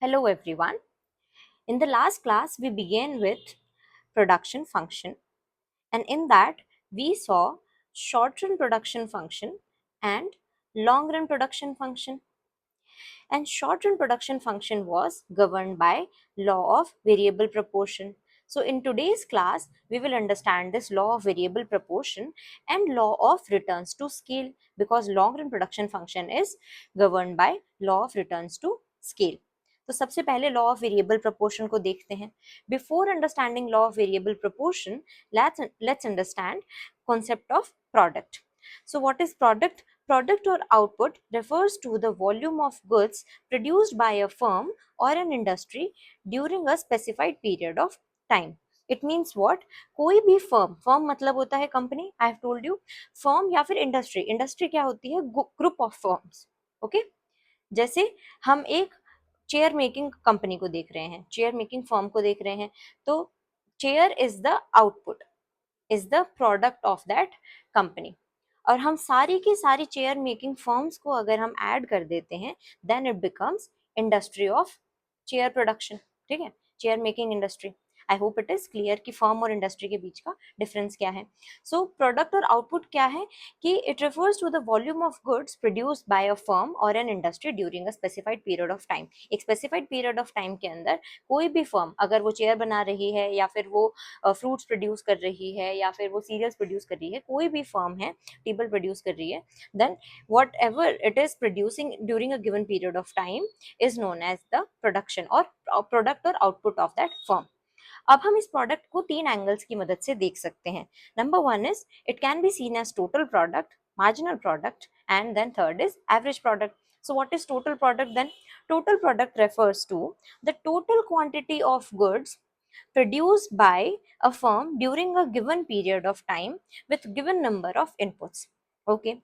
Hello everyone. In the last class, we began with production function, and in that, we saw short run production function and long run production function. And short run production function was governed by law of variable proportion. So in today's class, we will understand this law of variable proportion and law of returns to scale, because long run production function is governed by law of returns to scale. तो सबसे पहले law of variable proportion को देखते हैं. Before understanding law of variable proportion, let's understand concept of product. So what is product? Product or output refers to the volume of goods produced by a firm or an industry during a specified period of time. It means what? कोई भी firm मतलब होता है company. I have told you, firm या फिर industry क्या होती है? Group of firms. ओके, जैसे हम एक चेयर मेकिंग कंपनी को देख रहे हैं, चेयर मेकिंग फर्म को देख रहे हैं, तो chair is the output, is the product of that company. और हम सारी की सारी चेयर मेकिंग फर्म्स को अगर हम ऐड कर देते हैं, then it becomes industry of chair production. ठीक है, chair making industry. I hope it is clear कि फर्म और इंडस्ट्री के बीच का डिफरेंस क्या है. सो प्रोडक्ट और आउटपुट क्या है कि it refers to the volume of goods produced by a firm और an industry during a specified period of time. एक स्पेसिफाइड पीरियड ऑफ टाइम के अंदर कोई भी फर्म, अगर वो चेयर बना रही है या फिर वो फ्रूट्स प्रोड्यूस कर रही है या फिर वो सीरियल्स प्रोड्यूस कर रही है, कोई भी फर्म है टेबल प्रोड्यूस कर रही है, then whatever it is producing during a given period of time is known as the production और प्रोडक्ट और आउटपुट ऑफ दैट फर्म. अब हम इस प्रोडक्ट को तीन एंगल्स की मदद से देख सकते हैं. Number one is it can be seen as total product, marginal product, and then third is average product. So what is total product then? Total product refers to the total quantity of goods produced by a firm during a given period of time with given number of inputs. Okay,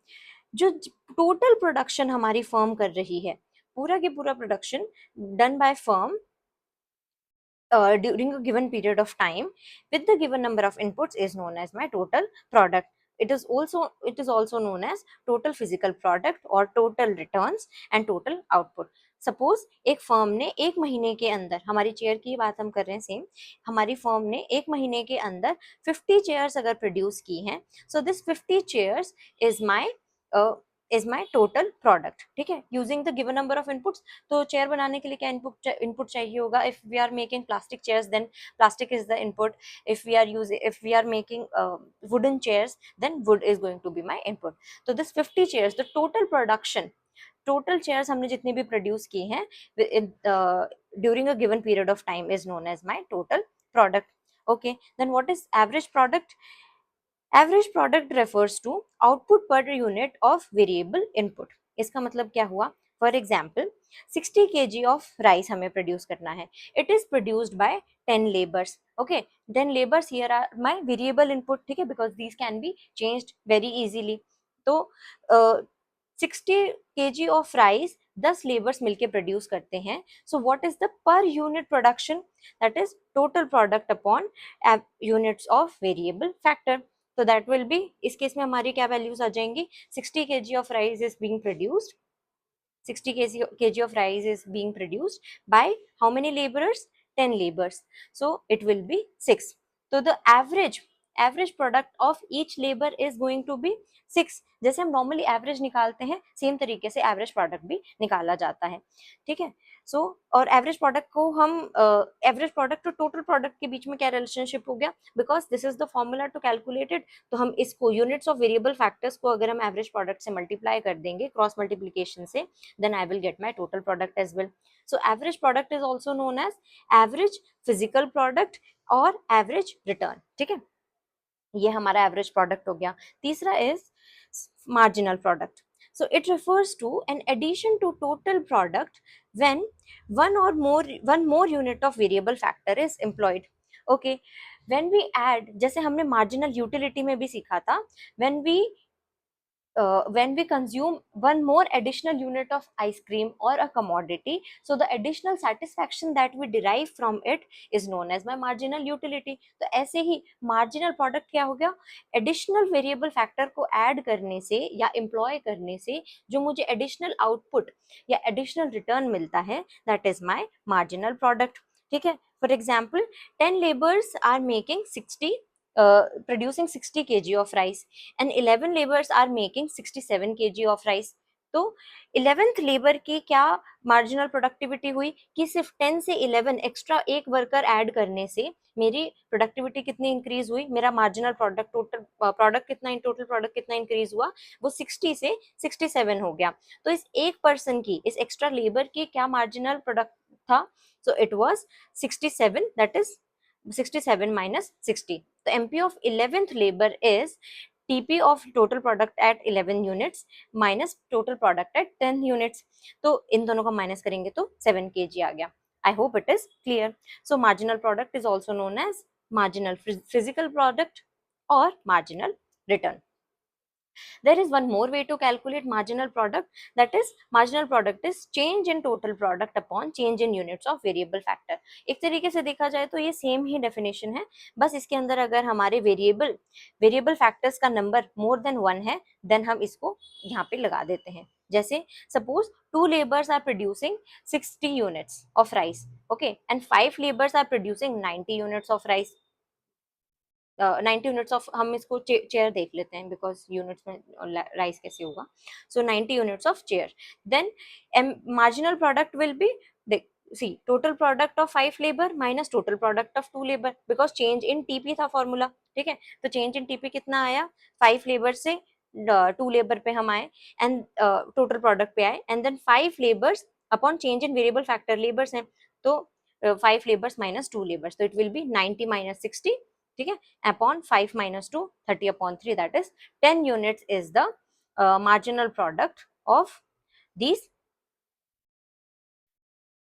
जो total production हमारी firm कर रही है, पूरा के पूरा production done by firm during a given period of time with the given number of inputs is known as my total product. It is also known as total physical product or total returns and total output. Suppose एक firm ने एक महीने के अंदर, हमारी chair की बात हम कर रहे हैं सेम, हमारी फर्म ने एक महीने के अंदर 50 चेयर्स अगर प्रोड्यूस की हैं, so this 50 chairs is my total product. ठीक है, using the given number of inputs. तो चेयर बनाने के लिए क्या इनपुट चाहिए होगा? If we are making plastic chairs, then plastic is the input. If we are making wooden chairs, then wood is going to be my input. तो this 50 chairs, the total production, total chairs हमने जितनी भी produce की हैं during a given period of time is known as my total product. Okay, then what is average product? Average product refers to output per unit of variable input. इसका मतलब क्या हुआ? For example 60 kg of rice हमें produce करना है. It is produced by 10 labours. Okay, then labours here are my variable input. ठीक है, because these can be changed very easily. तो 60 kg ऑफ राइस 10 लेबर्स मिलके प्रोड्यूस करते हैं. सो what is the per unit production? That is total product upon units of variable factor. तो that will be, इस case में हमारी क्या values आ जाएंगी? 60 kg of rice is being produced, 60 kg of rice is being produced by how many laborers? 10 laborers. So it will be 6. So the average product of each labor is going to be 6. जैसे हम normally average निकालते हैं, same तरीके से average product भी निकाला जाता है. ठीक है, सो और एवरेज प्रोडक्ट को हम एवरेज प्रोडक्ट और टोटल प्रोडक्ट के बीच में क्या रिलेशनशिप हो गया? Because this is the formula to calculated. तो हम इसको यूनिट्स ऑफ वेरिएबल फैक्टर्स को अगर हम एवरेज प्रोडक्ट से मल्टीप्लाई कर देंगे क्रॉस मल्टीप्लीकेशन से, then I will get my total product as well. So average product is also known as average physical product और average return. ठीक है, ये हमारा average product हो गया. तीसरा is marginal product. So it refers to an addition to total product when one more unit of variable factor is employed. Okay, when we add, जैसे हमने marginal utility में भी सीखा था, when we when we consume one more additional unit of ice cream or a commodity, so the additional satisfaction that we derive from it is known as my marginal utility. तो ऐसे ही marginal product क्या हो गया, additional variable factor को add करने से या employ करने से जो मुझे additional output या additional return मिलता है, that is my marginal product. ठीक है, for example 10 laborers are making 60 producing 60 kg of rice and 11 laborers are making 67 kg of rice. तो 11th लेबर की क्या मार्जिनल प्रोडक्टिविटी हुई कि सिर्फ 10 से 11 एक्स्ट्रा एक वर्कर ऐड करने से मेरी प्रोडक्टिविटी कितनी इंक्रीज हुई, मेरा मार्जिनल प्रोडक्ट टोटल प्रोडक्ट कितना टोटल प्रोडक्ट कितना इंक्रीज हुआ, वो 60 से 67 हो गया. तो इस एक पर्सन की, इस एक्स्ट्रा लेबर की क्या मार्जिनल प्रोडक्ट था, so it was 67, that is 67 minus 60. The MP of 11th labor is TP of total product at 11 units minus total product at 10 units. तो इन दोनों का माइनस करेंगे तो 7 kg आ गया. I hope it is clear. So marginal product is also known as marginal physical product or marginal return. There is one more way to calculate marginal product, that is marginal product is change in total product upon change in units of variable factor. एक तरीके से देखा जाए तो ये same ही definition है, बस इसके अंदर अगर हमारे वेरिएबल फैक्टर्स का नंबर मोर देन 1 है देन हम इसको यहाँ पे लगा देते हैं. जैसे suppose 2 laborers are producing 60 units of rice, okay, and 5 laborers are producing 90 units of rice. 90 units of, हम इसको चेयर देख लेते हैं बिकॉज यूनिट्स में राइस कैसे होगा. So 90 units of chair, then marginal product will be, see total product of 5 labour minus total product of 2 labour, because change in TP था formula. ठीक है, तो चेंज इन टीपी कितना आया, 5 लेबर से 2 लेबर पे हम आए एंड टोटल प्रोडक्ट पे आए, and then 5 labours upon change in variable factor labours हैं, तो 5 लेबर्स माइनस 2 लेबर्स, तो इट विल बी 90 माइनस 60. ठीक है, upon 5 minus 2, 30 upon 3, that is 10 units is the marginal product of these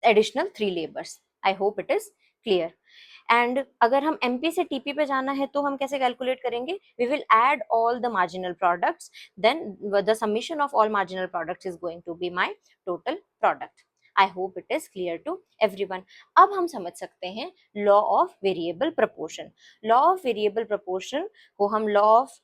additional 3 labors. I hope it is clear. And अगर हम MP से TP पे जाना है तो हम कैसे कैलकुलेट करेंगे, we will add all the marginal products, then the summation of all marginal products is going to be my total product. I hope it is clear to everyone. अब हम समझ सकते हैं law of variable proportion. Law of variable proportion को हम law of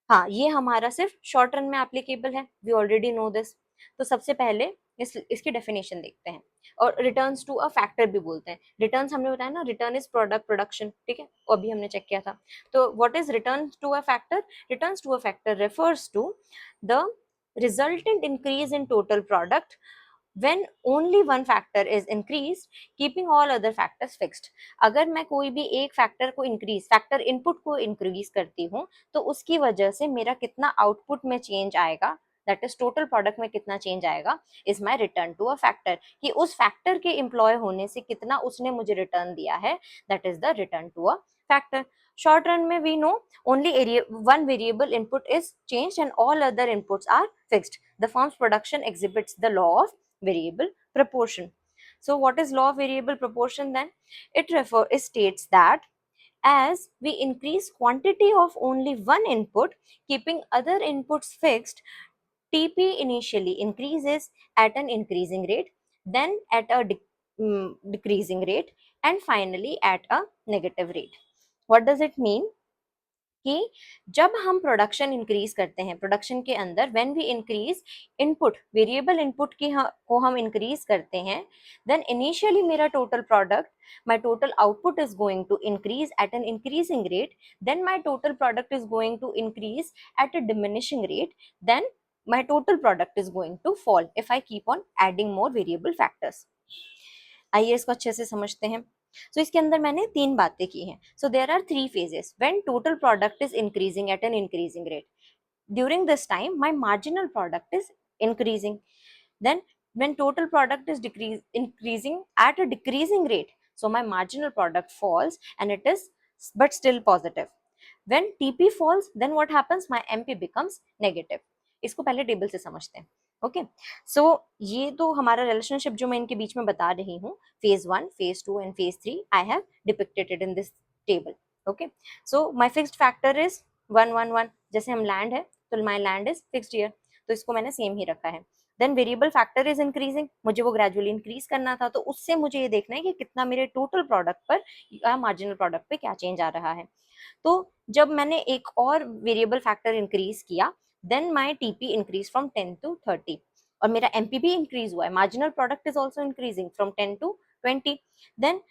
हाँ, ये हमारा सिर्फ शॉर्ट रन में एप्लीकेबल है, वी ऑलरेडी नो दिस. तो सबसे पहले इसकी डेफिनेशन देखते हैं, और रिटर्न्स टू अ फैक्टर भी बोलते हैं. रिटर्न्स हमने बताया ना, रिटर्न इज प्रोडक्ट प्रोडक्शन. ठीक है, अभी हमने चेक किया था. तो what is return to a factor, returns to a factor refers to the resultant increase in total product when only one factor is increased keeping all other factors fixed. अगर मैं कोई भी एक फैक्टर को increase, factor input को increase करती हूँ तो उसकी वजह से मेरा कितना आउटपुट में चेंज आएगा, दैट इज टोटल प्रोडक्ट में कितना चेंज आएगा, is my return to a factor. कि उस फैक्टर के एम्प्लॉय होने से कितना उसने मुझे रिटर्न दिया है, that is the return to a factor. Short run में we know only one variable input is changed and all other inputs are fixed. The firm's production exhibits the law of variable proportion. So what is law of variable proportion then? It states that as we increase quantity of only one input, keeping other inputs fixed, TP initially increases at an increasing rate, then at a decreasing rate, and finally at a negative rate. What does it mean? कि जब हम production increase करते हैं, production के अंदर when we increase input, variable input की को हम इंक्रीज करते हैं, देन इनिशियली मेरा total product, my total output is going to increase at an increasing rate, then my total product is going to increase at a diminishing rate, then my total product is going to fall if I keep on adding more variable factors. आइए इसको अच्छे से समझते हैं. So इसके अंदर मैंने 3 बातें की हैं. So there are 3 phases when total product is increasing at an increasing rate. During this time my marginal product is increasing. Then when total product is increasing at a decreasing rate, so my marginal product falls and it is but still positive. When TP falls, then what happens? My MP becomes negative. इसको पहले table से समझते हैं. Okay, सो ये तो हमारा relationship जो मैं इनके बीच में बता रही हूँ, phase 1, phase 2 and phase 3 I have depicted it in this table. Okay, so my fixed factor is 1 1 1, जैसे हम लैंड है तो my land is fixed year, तो इसको मैंने सेम ही रखा है। Then variable factor is increasing, मुझे वो ग्रेजुअली इंक्रीज करना था, तो उससे मुझे ये देखना है कि कितना मेरे टोटल प्रोडक्ट पर या मार्जिनल प्रोडक्ट पे क्या चेंज आ रहा है। तो जब मैंने एक और वेरिएबल फैक्टर इंक्रीज किया, then my TP increase from 10 to 30 और मेरा एमपी भी इंक्रीज हुआ है, marginal product is also increasing from 10 to 20। Then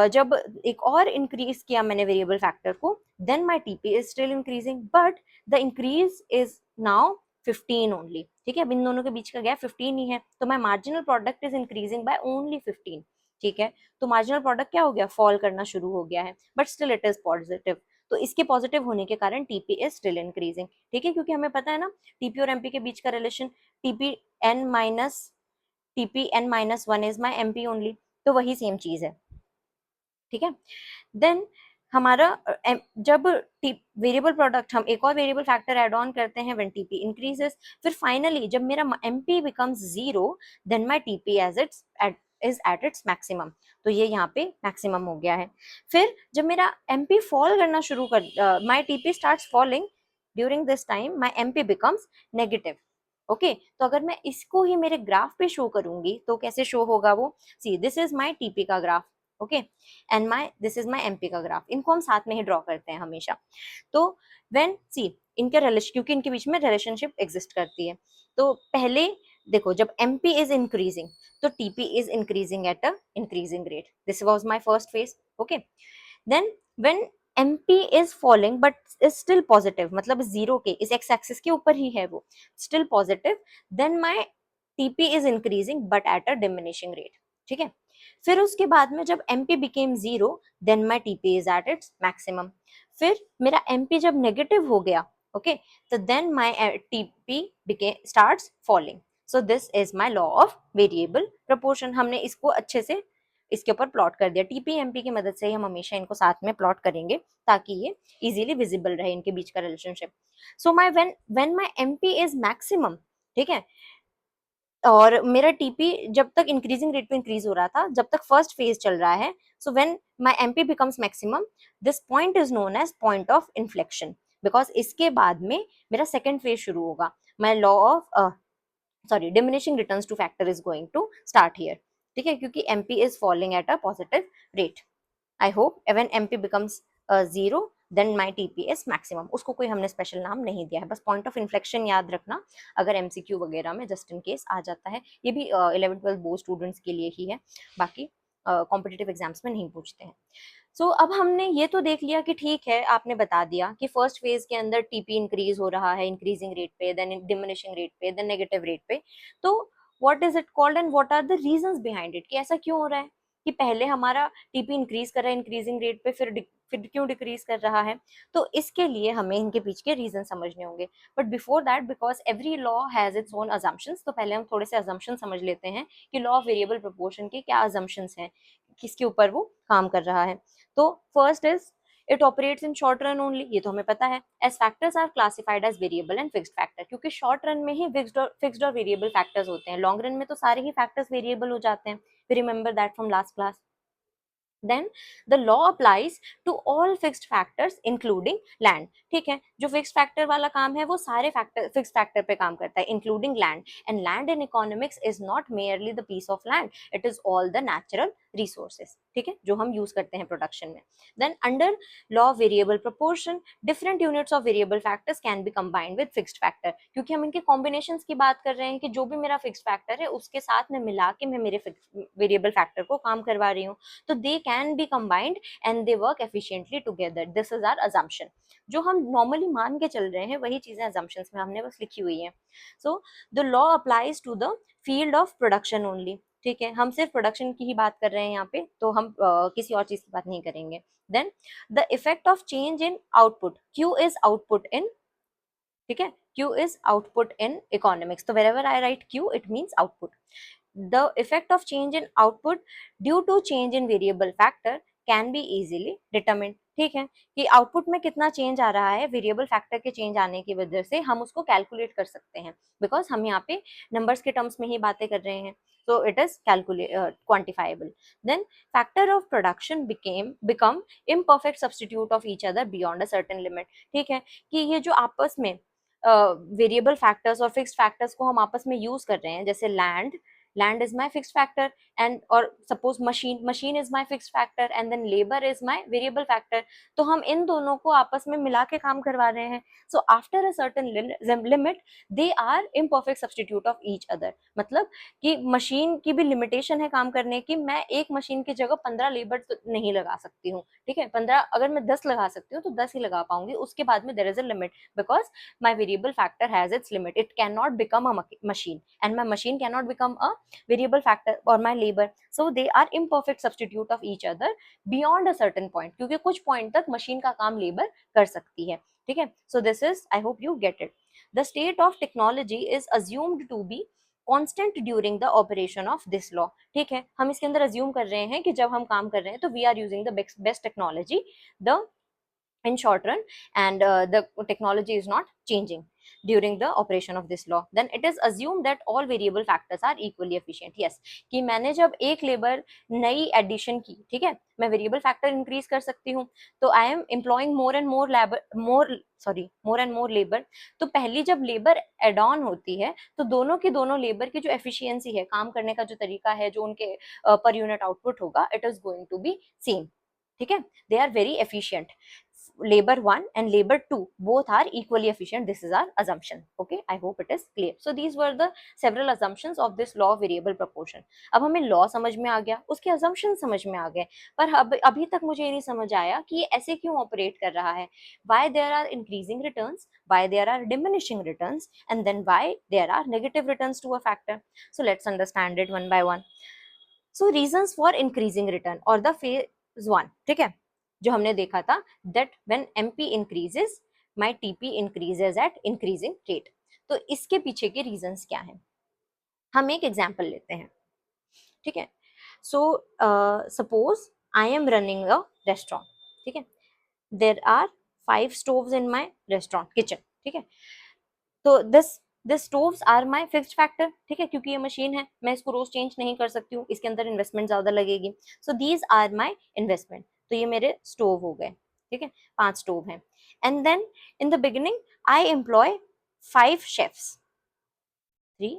जब एक और इंक्रीज किया मैंने वेरिएबल फैक्टर को, then my TP is still increasing but the increase is now 15 only. ठीक है, अब इन दोनों के बीच का गैप 15 ही है, तो my marginal product is increasing by only 15। ठीक है, तो मार्जिनल प्रोडक्ट क्या हो गया, फॉल करना शुरू हो गया है, but still it is positive. तो इसके पॉजिटिव होने के कारण टीपी इज स्टिल इंक्रीजिंग। ठीक है, क्योंकि हमें पता है ना टीपी और एमपी के बीच का relation, TP n minus one is my MP only, तो वही सेम चीज है। ठीक है, देन हमारा जब वेरिएबल प्रोडक्ट हम एक और वेरिएबल फैक्टर ऐड ऑन करते हैं व्हेन टीपी इंक्रीजेस, फिर फाइनली जब मेरा MP becomes 0 then my TP as it's is at its maximum, तो ये यहाँ पे मैक्सिमम हो गया है। फिर जब मेरा एमपी फॉल करना शुरू कर, my TP starts falling, during this time my MP becomes negative. Okay, तो अगर मैं इसको ही मेरे ग्राफ पे शो करूंगी तो कैसे शो होगा वो, see this is my TP का graph, okay, and this is my MP का ग्राफ, इनको हम साथ में ही ड्रॉ करते हैं हमेशा। तो व्हेन सी इनके रिलेशन, क्योंकि इनके बीच में रिलेशनशिप एग्जिस्ट करती है, तो पहले देखो जब एमपी इज इंक्रीजिंग तो TP is increasing at a increasing rate, this was my first phase. Okay, then when MP is falling but is still positive, मतलब जीरो के इस एक्स एक्सिस के ऊपर ही है वो, still positive, then my TP is increasing but at a diminishing rate. ठीक है, फिर उसके बाद में जब MP became 0 then my TP is at its maximum. फिर मेरा एमपी जब नेगेटिव हो गया, ओके, तो then my TP became starts falling. So this is my law of variable proportion. हमने इसको अच्छे से इसके ऊपर प्लॉट कर दिया, टीपी एमपी की मदद से ही हम हमेशा इनको साथ में प्लॉट करेंगे ताकि ये इजीली विजिबल रहे इनके बीच का relationship. So my when my MP is maximum, ठीक है, और मेरा टीपी जब तक इंक्रीजिंग रेट पे इंक्रीज हो रहा था, जब तक फर्स्ट फेज चल रहा है, so when my MP becomes maximum this point is known as point of inflection, because इसके बाद में मेरा सेकंड फेज शुरू होगा, my law of diminishing returns to factor is going to start here. ठीक है, क्योंकि MP is falling at a positive rate. I hope when MP becomes 0 then my TP is maximum, उसको कोई हमने special नाम नहीं दिया है, बस पॉइंट ऑफ इन्फ्लेक्शन याद रखना अगर एमसीक्यू वगैरह में जस्ट इन केस आ जाता है। ये भी 11th-12th बोर्ड स्टूडेंट्स के लिए ही है, बाकी कॉम्पिटिटिव एग्जाम्स में नहीं पूछते हैं। सो अब हमने ये तो देख लिया कि ठीक है, आपने बता दिया कि फर्स्ट फेज के अंदर टीपी इंक्रीज हो रहा है इंक्रीजिंग रेट पे, देन डिमिनिशिंग रेट पे, देन नेगेटिव रेट पे, तो what is it called and what are the reasons behind it, कि ऐसा क्यों हो रहा है कि पहले हमारा टीपी इंक्रीज कर रहा है इंक्रीजिंग रेट पे, फिर क्यों डिक्रीज कर रहा है। तो इसके लिए हमें इनके पीछे के रीजन समझने होंगे, but before that because every law has its own assumptions, तो पहले हम थोड़े से अजम्पशन समझ लेते हैं कि लॉ ऑफ वेरिएबल प्रोपोर्शन के क्या अजम्पशंस हैं, किसके ऊपर वो काम कर रहा है। तो first is it operates in short run only, ये तो हमें पता है, as factors are classified as variable and fixed factor, क्योंकि शॉर्ट रन में ही फिक्स्ड और वेरिएबल फैक्टर्स होते हैं, लॉन्ग रन में तो सारे ही फैक्टर्स वेरिएबल हो जाते हैं, we remember that from last class. Then the law applies to all fixed factors including land. ठीक है, जो फिक्स्ड फैक्टर वाला काम है वो सारे फैक्टर फिक्स्ड फैक्टर पे काम करता है including land, and land in economics is not merely the piece of land, it is all the natural resources, ठीक है, जो हम यूज करते हैं प्रोडक्शन में। Then under law of variable proportion different units of variable factors can be combined with fixed factor, क्योंकि हम इनके कॉम्बिनेशन की बात कर रहे हैं कि जो भी मेरा फिक्स्ड फैक्टर है उसके साथ में मिला के मैं मेरे वेरिएबल फैक्टर को काम करवा रही हूँ, तो they can be combined and they work efficiently together, this is our assumption. जो हम नॉर्मली मान के चल रहे हैं वही चीजें अजम्पशंस में हमने बस लिखी हुई हैं। So the law applies to the field of production only, ठीक है, हम सिर्फ प्रोडक्शन की ही बात कर रहे हैं यहाँ पे, तो हम किसी और चीज की बात नहीं करेंगे। Then the effect of change in output, Q is output in, ठीक है, Q is output in economics, तो wherever I write q it means output. The effect of change in output due to change in variable factor can be easily determined, ठीक है, कि output में कितना change आ रहा है वेरिएबल फैक्टर के change आने की वजह से हम उसको कैलकुलेट कर सकते हैं, बिकॉज हम यहाँ पे नंबर्स के टर्म्स में ही बातें कर रहे हैं। so it is quantifiable. Then factor of production become imperfect substitute of each other beyond a certain limit. ठीक है कि ये जो आपस में वेरिएबल फैक्टर्स और फिक्स्ड फैक्टर्स को हम आपस में यूज कर रहे हैं, जैसे land is my fixed factor and और suppose machine is my fixed factor and then labour is my variable factor, तो हम इन दोनों को आपस में मिला के काम करवा रहे हैं. So after a certain limit they are imperfect substitute of each other. मतलब कि मशीन की भी लिमिटेशन है काम करने की. मैं एक मशीन की जगह 15 लेबर तो नहीं लगा सकती हूँ, ठीक है. 15 अगर मैं 10 लगा सकती हूँ तो 10 ही लगा पाऊंगी, उसके बाद में there is a limit because my variable factor has its limit. It cannot become a machine and my machine cannot become a variable factor or my labor. So they are imperfect substitute of each other beyond a certain point, क्योंकि कुछ point तक machine का काम labor कर सकती है, ठीक है. So this is, I hope you get it. The state of technology is assumed to be constant during the operation of this law. ठीक है, हम इसके अंदर assume कर रहे हैं कि जब हम काम कर रहे हैं तो we are using the best technology, the in short run, and the technology is not changing during the operation of this law. Then it is assumed that all variable factors are equally efficient. Yes, कि मैंने जब एक labour नई addition की, ठीक है, मैं variable factor increase कर सकती हूँ, तो I M employing more and more labour. तो पहली जब लेबर एड ऑन होती है तो दोनों की दोनों लेबर की जो एफिशिएंसी है, काम करने का जो तरीका है, जो उनके पर यूनिट आउटपुट होगा, it is going to be same. ठीक है, they are very efficient. labor 1 and labor 2 both are equally efficient. This is our assumption. Okay, I hope it is clear. So these were the several assumptions of this law of variable proportion. अब हमें law समझ में आ गया, उसके assumption समझ में आ गए, पर अभी तक मुझे ये नहीं समझ आया कि ये ऐसे क्यों ऑपरेट कर रहा है. Why there are increasing returns, why there are diminishing returns, and then why there are negative returns to a factor. So let's understand it one by one. So reasons for increasing return or the phase 1, ठीक है, जो हमने देखा था, that when MP increases my TP increases at increasing rate. तो इसके पीछे के रीजंस क्या हैं, हम एक एग्जांपल लेते हैं, ठीक है. So suppose I am running a restaurant, ठीक है. There are 5 stoves in my restaurant kitchen, ठीक है. तो this stoves are my fixed factor, ठीक है, क्योंकि ये मशीन है, मैं इसको रोज चेंज नहीं कर सकती हूँ, इसके अंदर इन्वेस्टमेंट ज्यादा लगेगी. So these are my investment. तो ये मेरे स्टोव हो गए, ठीक है, 5 स्टोव हैं. And then in the beginning I employ 5 chefs, 3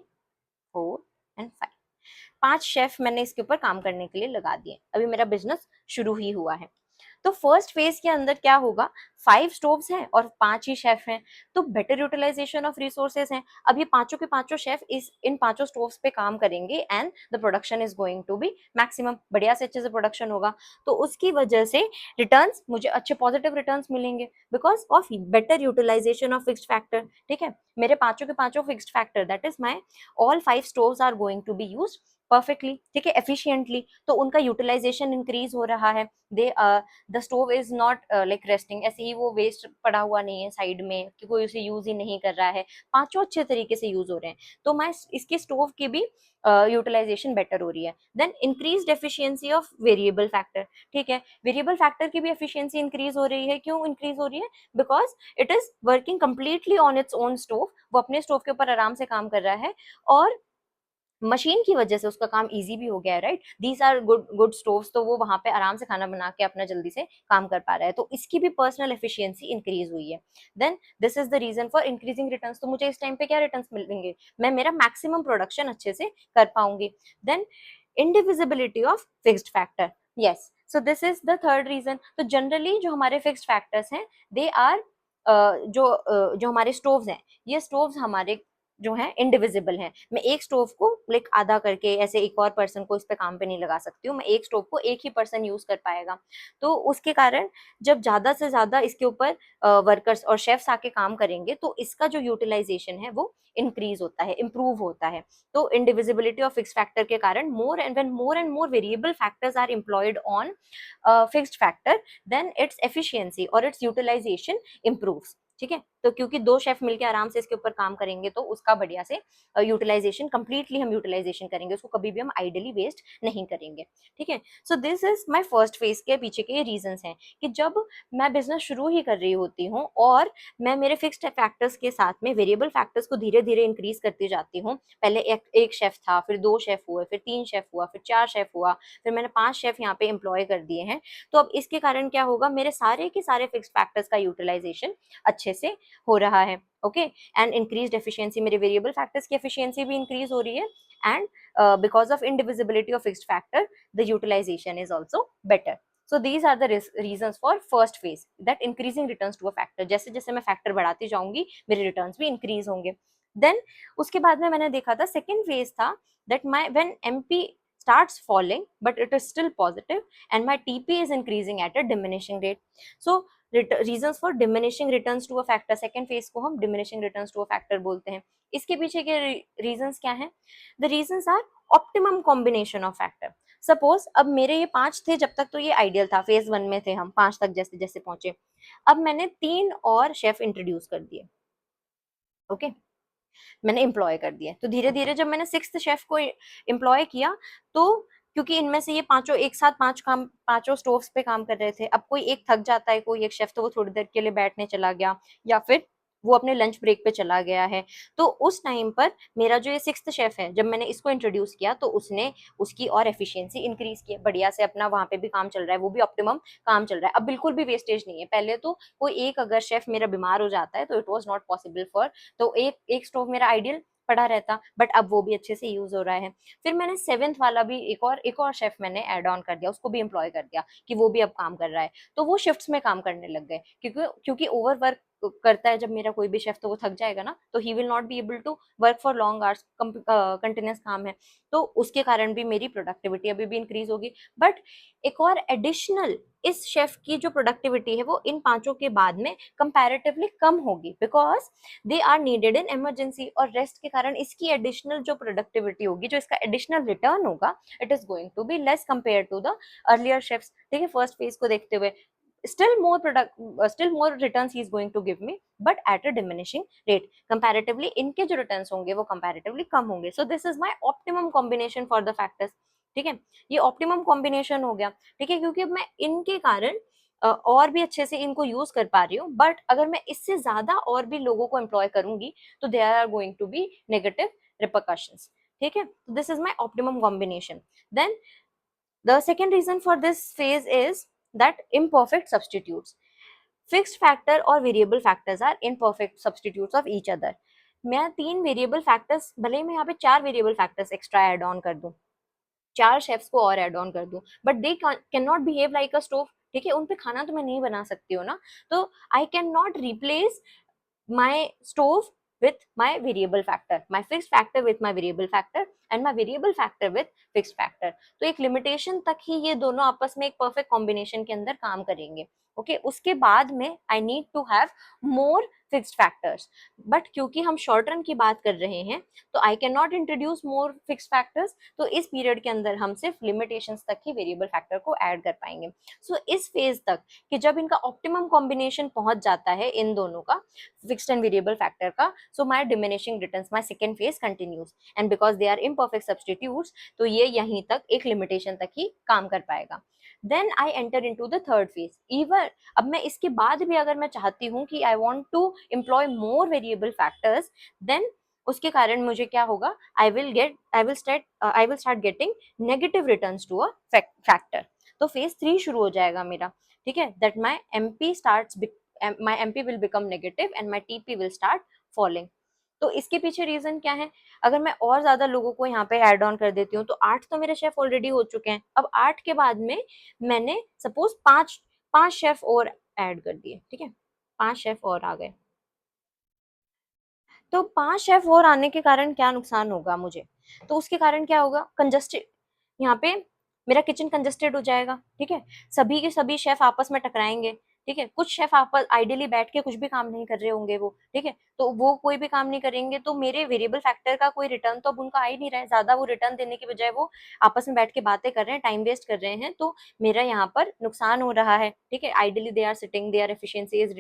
4 and 5. 5 chef मैंने इसके ऊपर काम करने के लिए लगा दिए. अभी मेरा बिजनेस शुरू ही हुआ है. तो फर्स्ट फेज के अंदर क्या होगा, 5 स्टोव्स हैं और 5 ही शेफ हैं, तो बेटर यूटिलाइजेशन ऑफ रिसोर्सेज हैं. अब ये पांचों के पांचों शेफ इन पांचों स्टोव्स पे काम करेंगे and the production is going to be maximum. बढ़िया से अच्छे से प्रोडक्शन होगा, तो उसकी वजह से रिटर्न्स, मुझे अच्छे पॉजिटिव रिटर्न्स मिलेंगे because of better utilisation of fixed factor. ठीक है, मेरे पांचों के पांचों fixed factor, that is my all 5 stoves are going to be used perfectly, ठीक है, एफिशिएंटली. तो उनका यूटिलाइजेशन इंक्रीज हो रहा है. They the stove is not like resting, ऐसे ही वो वेस्ट पड़ा हुआ नहीं है साइड में कि कोई उसे यूज ही नहीं कर रहा है. पांचों अच्छे तरीके से यूज हो रहे हैं, तो मैं इसकी स्टोव की भी यूटिलाइजेशन बेटर हो रही है. Then increase efficiency of variable factor. ठीक है, वेरिएबल फैक्टर की भी एफिशिएंसी इंक्रीज हो रही है. क्यों इंक्रीज हो रही है, because it is working completely on its own stove. वो अपने स्टोव के ऊपर आराम से काम कर रहा है और मशीन की वजह से उसका काम इजी भी हो गया है. Right, these are good stoves, तो वो वहां पे आराम से खाना बना के अपना जल्दी से काम कर पा रहा है, तो इसकी भी पर्सनल एफिशिएंसी इंक्रीज हुई है. Then this is the reason for increasing returns. तो मुझे इस टाइम पे क्या रिटर्न्स मिलेंगे, मैं मेरा मैक्सिमम प्रोडक्शन अच्छे से कर पाऊंगी. Then indivisibility of fixed factor. Yes, so this is the third reason. तो जनरली जो हमारे फिक्स्ड फैक्टर्स हैं, दे आर जो हमारे स्टोव्स हैं, ये स्टोव्स हमारे जो है इंडिविजिबल है. मैं एक स्टोव को लाइक आधा करके ऐसे एक और पर्सन को इस पे काम पे नहीं लगा सकती हूँ. मैं एक स्टोव को एक ही पर्सन यूज कर पाएगा. तो उसके कारण जब ज्यादा से ज्यादा इसके ऊपर वर्कर्स और शेफ्स आके काम करेंगे, तो इसका जो यूटिलाइजेशन है वो इंक्रीज होता है, इंप्रूव होता है. तो इंडिविजिबिलिटी ऑफ फिक्स्ड फैक्टर के कारण more and more variable factors are employed on fixed factor, then its efficiency और इट्स यूटिलाइजेशन इंप्रूव्स. ठीक है, तो क्योंकि 2 शेफ मिलके आराम से इसके ऊपर काम करेंगे तो उसका बढ़िया से यूटिलाइजेशन कंप्लीटली हम यूटिलाइजेशन करेंगे, उसको कभी भी हम आइडली वेस्ट नहीं करेंगे, ठीक है। सो this is my first phase के पीछे के रीजंस हैं कि जब मैं बिजनेस शुरू ही कर रही होती हूँ और मैं मेरे फिक्स्ड फैक्टर्स के साथ में वेरिएबल फैक्टर्स को धीरे धीरे इंक्रीज करती जाती हूँ। पहले एक शेफ था, फिर 2 शेफ हुए, फिर 3 शेफ हुआ, फिर 4 शेफ हुआ, फिर मैंने 5 शेफ यहाँ पे एम्प्लॉय कर दिए हैं। तो अब इसके कारण क्या होगा, मेरे सारे के सारे फिक्स्ड फैक्टर्स का यूटिलाइजेशन अच्छे से हो रहा है, ओके। एंड इंक्रीज्ड एफिशिएंसी, मेरे वेरिएबल फैक्टर्स की एफिशिएंसी भी इंक्रीज हो रही है, and because of indivisibility of fixed factor the utilisation is also better. So these are the reasons for first phase, that increasing returns to a factor। जैसे जैसे मैं factor बढ़ाती जाऊंगी मेरे रिटर्न्स भी इंक्रीज होंगे। देन उसके बाद में मैंने देखा था सेकेंड फेज था that my when MP starts falling but it is still positive and my TP is increasing at a diminishing rate। So reasons for diminishing returns to a factor, second phase को हम diminishing returns to a factor बोलते हैं। इसके पीछे के reasons क्या हैं? The reasons are optimum combination of factor. Suppose अब मेरे ये 5 थे जब तक, तो ये आइडियल था, फेज 1 में थे हम, 5 तक जैसे जैसे पहुंचे। अब मैंने 3 और शेफ इंट्रोड्यूस कर दिए, ओके, मैंने एम्प्लॉय कर दिए। तो धीरे धीरे जब मैंने 6th शेफ को एम्प्लॉय किया, तो क्योंकि इनमें से ये पांचों एक साथ पांचों स्टोव्स पे काम कर रहे थे, अब कोई एक थक जाता है, कोई एक शेफ, तो वो थोड़ी देर के लिए बैठने चला गया या फिर वो अपने लंच ब्रेक पे चला गया है। तो उस टाइम पर मेरा जो ये 6th शेफ है, जब मैंने इसको इंट्रोड्यूस किया तो उसने उसकी और एफिशिएंसी इंक्रीज की, बढ़िया से अपना वहां पे भी काम चल रहा है, वो भी ऑप्टिमम काम चल रहा है, अब बिल्कुल भी वेस्टेज नहीं है। पहले तो कोई एक अगर शेफ मेरा बीमार हो जाता है तो it was not possible for, तो एक स्टोव मेरा आइडियल पड़ा रहता, बट अब वो भी अच्छे से यूज हो रहा है। फिर मैंने 7th वाला भी एक और शेफ मैंने ऐड ऑन कर दिया, उसको भी एम्प्लॉय कर दिया कि वो भी अब काम कर रहा है। तो वो शिफ्ट्स में काम करने लग गए, क्योंकि ओवर वर्क करता है जब मेरा कोई भी शेफ, तो वो थक जाएगा ना, तो he will not be able to work for long hours, continuous काम है, तो उसके कारण भी मेरी प्रोडक्टिविटी अभी भी इंक्रीज होगी। बट एक और एडिशनल, इस शेफ की जो प्रोडक्टिविटी है वो इन पांचों के बाद में कंपैरेटिवली कम होगी, because they are needed in emergency, और रेस्ट के कारण इसकी एडिशनल जो प्रोडक्टिविटी होगी, जो इसका एडिशनल रिटर्न होगा, it is going to be less compare to the earlier chefs, ठीक है। फर्स्ट फेज को देखते हुए still more returns he is going to give me, but at a diminishing rate comparatively, इनके जो returns होंगे वो comparatively कम होंगे। So this is my optimum combination for the factors, ठीक है। ये optimum combination हो गया, ठीक है, क्योंकि अब मैं इनके कारण और भी अच्छे से इनको यूज कर पा रही हूँ, बट अगर मैं इससे ज्यादा और भी लोगों को एम्प्लॉय करूंगी तो there are going to be negative repercussions, ठीक है। This is my optimum combination. Then the second reason for this phase is that imperfect substitutes, fixed factor और variable factors are imperfect substitutes of each other। मैं 3 variable factors, भले ही मैं यहाँ पे 4 variable factors extra add on कर दूं, 4 chefs को और ऐड ऑन कर दूं, but they can not behave like a stove, ठीक है। उन पे खाना तो मैं नहीं बना सकती हूँ ना, तो I can not replace my stove with my variable factor, my fixed factor with my variable factor, and my variable factor with fixed factor। तो एक लिमिटेशन तक ही ये दोनों आपस में एक परफेक्ट कॉम्बिनेशन के अंदर काम करेंगे, ओके। उसके बाद में I need to have more fixed factors, but क्योंकि हम शॉर्ट रन की बात कर रहे हैं तो I can not introduce more fixed factors, तो इस पीरियड के अंदर हम सिर्फ लिमिटेशंस तक ही वेरिएबल फैक्टर को ऐड कर पाएंगे। सो इस फेज तक कि जब इनका ऑप्टिमम कॉम्बिनेशन पहुंच जाता है इन दोनों का, fixed and variable factor का, so my diminishing returns, my second phase continues, and because they are imperfect substitutes, तो ये यहीं तक एक limitation तक ही काम कर पाएगा। Then I enter into the third phase। Even अब मैं इसके बाद भी अगर मैं चाहती हूँ कि I want to employ more variable factors, then उसके कारण मुझे क्या होगा, I will start getting negative returns to a factor। तो phase 3 शुरू हो जाएगा मेरा, ठीक है, that my MP will become negative and my TP will start falling। तो इसके पीछे रीजन क्या है, अगर मैं और ज्यादा लोगों को यहाँ पे ऐड ऑन कर देती हूँ तो 8 तो मेरे शेफ ऑलरेडी हो चुके हैं, अब 8 के बाद में मैंने सपोज 5 शेफ और ऐड कर दिए, ठीक है, 5 शेफ और आ गए। तो 5 शेफ और आने के कारण क्या नुकसान होगा मुझे, तो उसके कारण क्या होगा, कंजस्टेड, यहाँ पे मेरा किचन कंजस्टेड हो जाएगा, ठीक है, सभी के सभी शेफ आपस में टकराएंगे, ठीक है, कुछ शेफ आपस आइडियली बैठ के कुछ भी काम नहीं कर रहे होंगे वो, ठीक है, तो वो कोई भी काम नहीं करेंगे, तो मेरे वेरिएबल फैक्टर का कोई रिटर्न तो अब उनका आ ही नहीं रहा है, ज्यादा वो रिटर्न देने की बजाय वो आपस में बैठ के बातें कर रहे हैं, टाइम वेस्ट कर रहे हैं, तो मेरा यहाँ पर नुकसान हो रहा है, ठीक है, ideally they are sitting, their efficiency is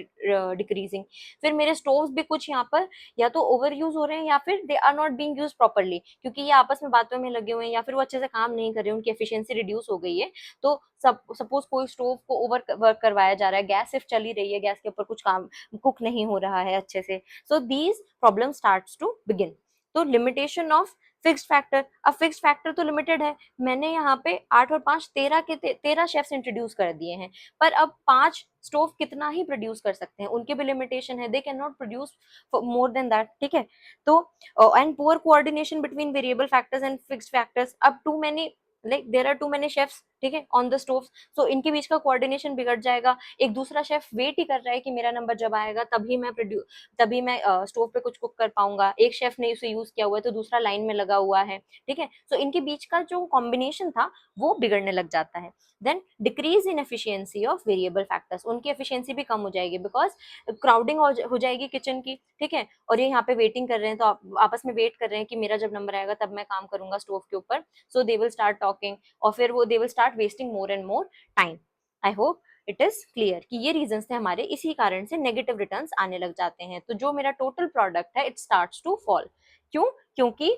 decreasing. फिर मेरे स्टोव्स भी कुछ यहाँ पर या तो ओवर यूज हो रहे हैं या फिर they are not being use properly, क्योंकि ये आपस में बातों में लगे हुए हैं या फिर वो अच्छे से काम नहीं कर रहे हैं, उनकी एफिशिएंसी रिड्यूस हो गई है। तो सपोज कोई स्टोव को ओवर वर्क करवाया जा रहा है, गैस सिर्फ चली रही है, गैस के ऊपर कुछ काम कुक नहीं हो रहा है अच्छे से, so these problem starts to begin. तो लिमिटेशन ऑफ फिक्स्ड फैक्टर, अब फिक्स्ड फैक्टर तो लिमिटेड है, मैंने यहाँ पे 8 और 5 13 के 13 शेफ्स इंट्रोड्यूस कर दिए हैं, पर अब 5 स्टोव कितना ही प्रोड्यूस कर सकते हैं, उनके भी लिमिटेशन है, they can not produce more than that, ठीक है। तो and poor coordination between variable factors and fixed factors, अब too many like there are too many chefs, ठीक है, ऑन द स्टोव, सो इनके बीच का कोऑर्डिनेशन बिगड़ जाएगा, एक दूसरा शेफ वेट ही कर रहा है कि मेरा नंबर जब आएगा तभी मैं स्टोव पे कुछ कुक कर पाऊंगा, एक शेफ ने उसे यूज किया हुआ है तो दूसरा लाइन में लगा हुआ है, ठीक है, सो इनके बीच का जो कॉम्बिनेशन था वो बिगड़ने लग जाता है। Then decrease in efficiency of variable factors, उनकी एफिशिएंसी भी कम हो जाएगी, बिकॉज क्राउडिंग हो जाएगी किचन की, ठीक है, और ये यहाँ पे वेटिंग कर रहे हैं, तो आपस में वेट कर रहे हैं कि मेरा जब नंबर आएगा तब मैं काम करूंगा स्टोव के ऊपर, सो दे विल स्टार्ट टॉकिंग और फिर वो they will start wasting more and more time. I hope it is clear कि ये रीजंस थे हमारे, इसी कारण से नेगेटिव रिटर्न्स आने लग जाते हैं, तो जो मेरा टोटल प्रोडक्ट है इट स्टार्ट्स टू फॉल। क्यों? क्योंकि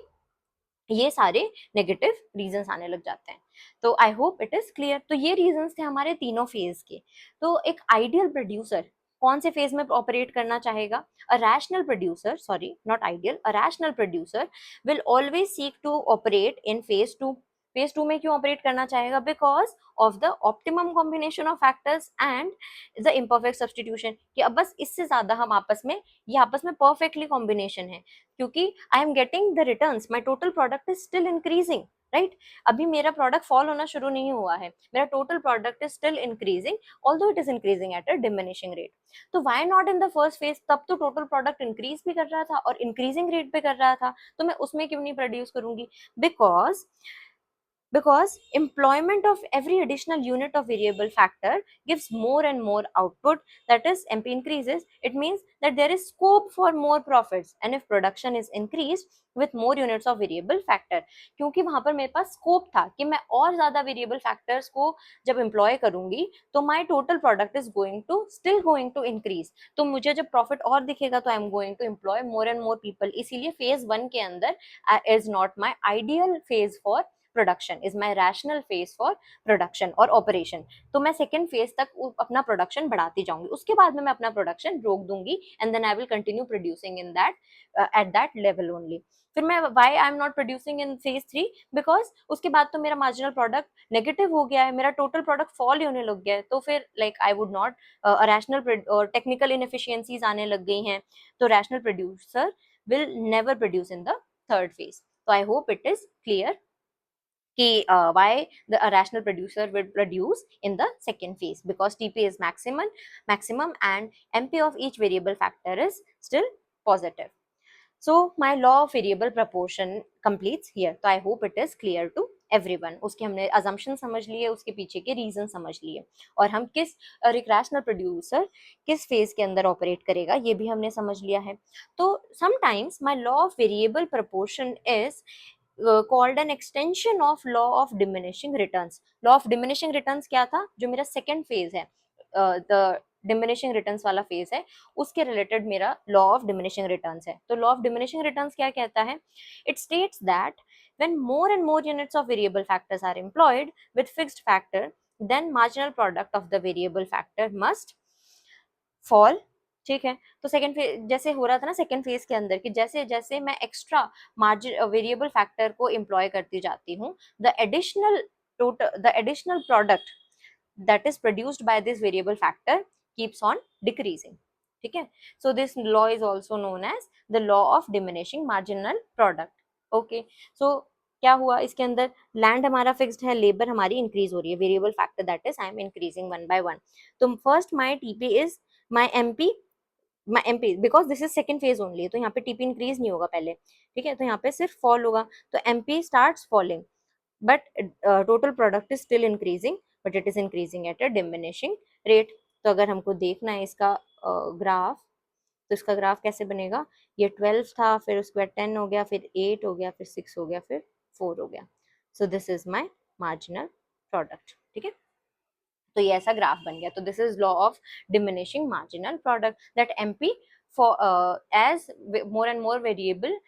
ये सारे नेगेटिव रीजंस आने लग जाते हैं। तो I hope it is clear. तो ये रीजंस थे हमारे तीनों फेज के। तो एक आइडियल प्रोड्यूसर कौन से फेज में ऑपरेट करना चाहेगा? A rational producer, sorry not ideal, a rational producer will always seek to operate in phase two. Phase two में क्यों ऑपरेट करना चाहेगा? Because of the optimum combination of factors and the imperfect substitution, कि अब बस इससे ज्यादा हम आपस में, ये आपस में परफेक्टली कॉम्बिनेशन है, क्योंकि I am getting the returns, my total product is still increasing, right? अभी मेरा प्रोडक्ट फॉल होना शुरू नहीं हुआ है, मेरा total product is still increasing, although it is increasing at a diminishing rate. तो why not in the first phase? तब तो टोटल प्रोडक्ट इंक्रीज भी कर रहा था और इंक्रीजिंग रेट पे कर रहा था, तो मैं उसमें क्यों नहीं प्रोड्यूस करूंगी? Because employment of every additional unit of variable factor gives more and more output, that is MP increases, it means that there is scope for more profits, and if production is increased with more units of variable factor, क्योंकि वहां पर मेरे पास scope था कि मैं और ज्यादा variable factors को जब एम्प्लॉय करूंगी तो my total product is going to increase, तो मुझे जब प्रॉफिट और दिखेगा तो I am going to employ more and more people. इसीलिए फेज 1 के अंदर is not my ideal phase for production, is my rational phase for production और ऑपरेशन। तो मैं सेकेंड फेज तक अपना प्रोडक्शन बढ़ाती जाऊंगी, उसके बाद में मैं अपना प्रोडक्शन रोक दूंगी, and then I will continue producing in that at that level only. फिर मैं why I am not producing in phase 3? Because उसके बाद तो मेरा मार्जिनल प्रोडक्ट नेगेटिव हो गया है, मेरा टोटल प्रोडक्ट फॉल ही होने लग गया है, तो फिर like I would not, rational और टेक्निकल इनएफिशिएंसीज आने लग गई हैं, तो rational producer will never produce in the third phase. तो I hope it is clear कि why the a rational producer will produce in the second phase, because TP is maximum and MP of each variable factor is still positive. So my law of variable proportion completes here. तो I hope it is clear to everyone. उसके हमने assumption समझ लिए, उसके पीछे के reason समझ लिए, और हम किस और एक rational producer किस phase के अंदर operate करेगा ये भी हमने समझ लिया है। तो sometimes my law of variable proportion is called an extension of law of diminishing returns. Law of diminishing returns क्या था? जो मेरा second phase है, the diminishing returns वाला phase है, उसके related मेरा law of diminishing returns है। तो law of diminishing returns क्या कहता है? It states that when more and more units of variable factors are employed with fixed factor, then marginal product of the variable factor must fall। ठीक है, तो second phase जैसे हो रहा था ना सेकंड फेज के अंदर, कि जैसे जैसे मैं एक्स्ट्रा मार्जिन वेरिएबल फैक्टर को एम्प्लॉय करती जाती हूँ, the additional product that is produced by this variable factor keeps on decreasing। ठीक है, so this law is also known as the law of diminishing marginal product। okay, so क्या हुआ इसके अंदर? लैंड हमारा फिक्स्ड है, लेबर हमारी increase हो रही है, variable factor that is I am increasing one by one. तो first my TP is my MP because this is second phase only, तो यहाँ पे टीपी इंक्रीज नहीं होगा पहले, ठीक है, तो यहाँ पे सिर्फ फॉल होगा, तो MP starts falling, but total product is still increasing, but it is increasing at a diminishing rate। तो अगर हमको देखना है इसका ग्राफ, तो इसका ग्राफ कैसे बनेगा, ये 12 था, फिर उसके बाद 10 हो गया, फिर 8 हो गया, फिर 6 हो गया, फिर 4 हो गया। So this is my marginal product. ठीक है, तो ये ऐसा ग्राफ बन गया। तो this is law of diminishing marginal product, that MP for as more and more variable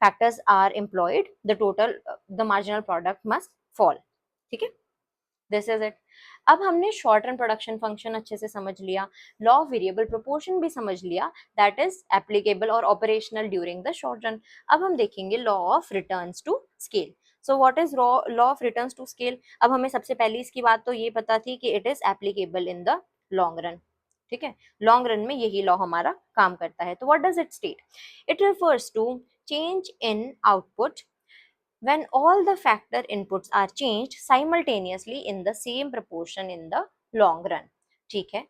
factors are employed, the marginal product must fall। ठीक है, दिस इज इट। अब हमने शॉर्ट रन प्रोडक्शन फंक्शन अच्छे से समझ लिया, लॉ ऑफ वेरिएबल प्रोपोर्शन भी समझ लिया, दैट इज एप्लीकेबल और operational during the short run. अब हम देखेंगे law of returns to scale. So what is law of returns to scale? अब हमें सबसे पहले इसकी बात तो ये पता थी कि it is applicable in the long run. ठीक है, लॉन्ग रन में यही लॉ हमारा काम करता है। तो what does it state? It refers to change in output when all the factor inputs are changed simultaneously in the same proportion in the long run। ठीक है,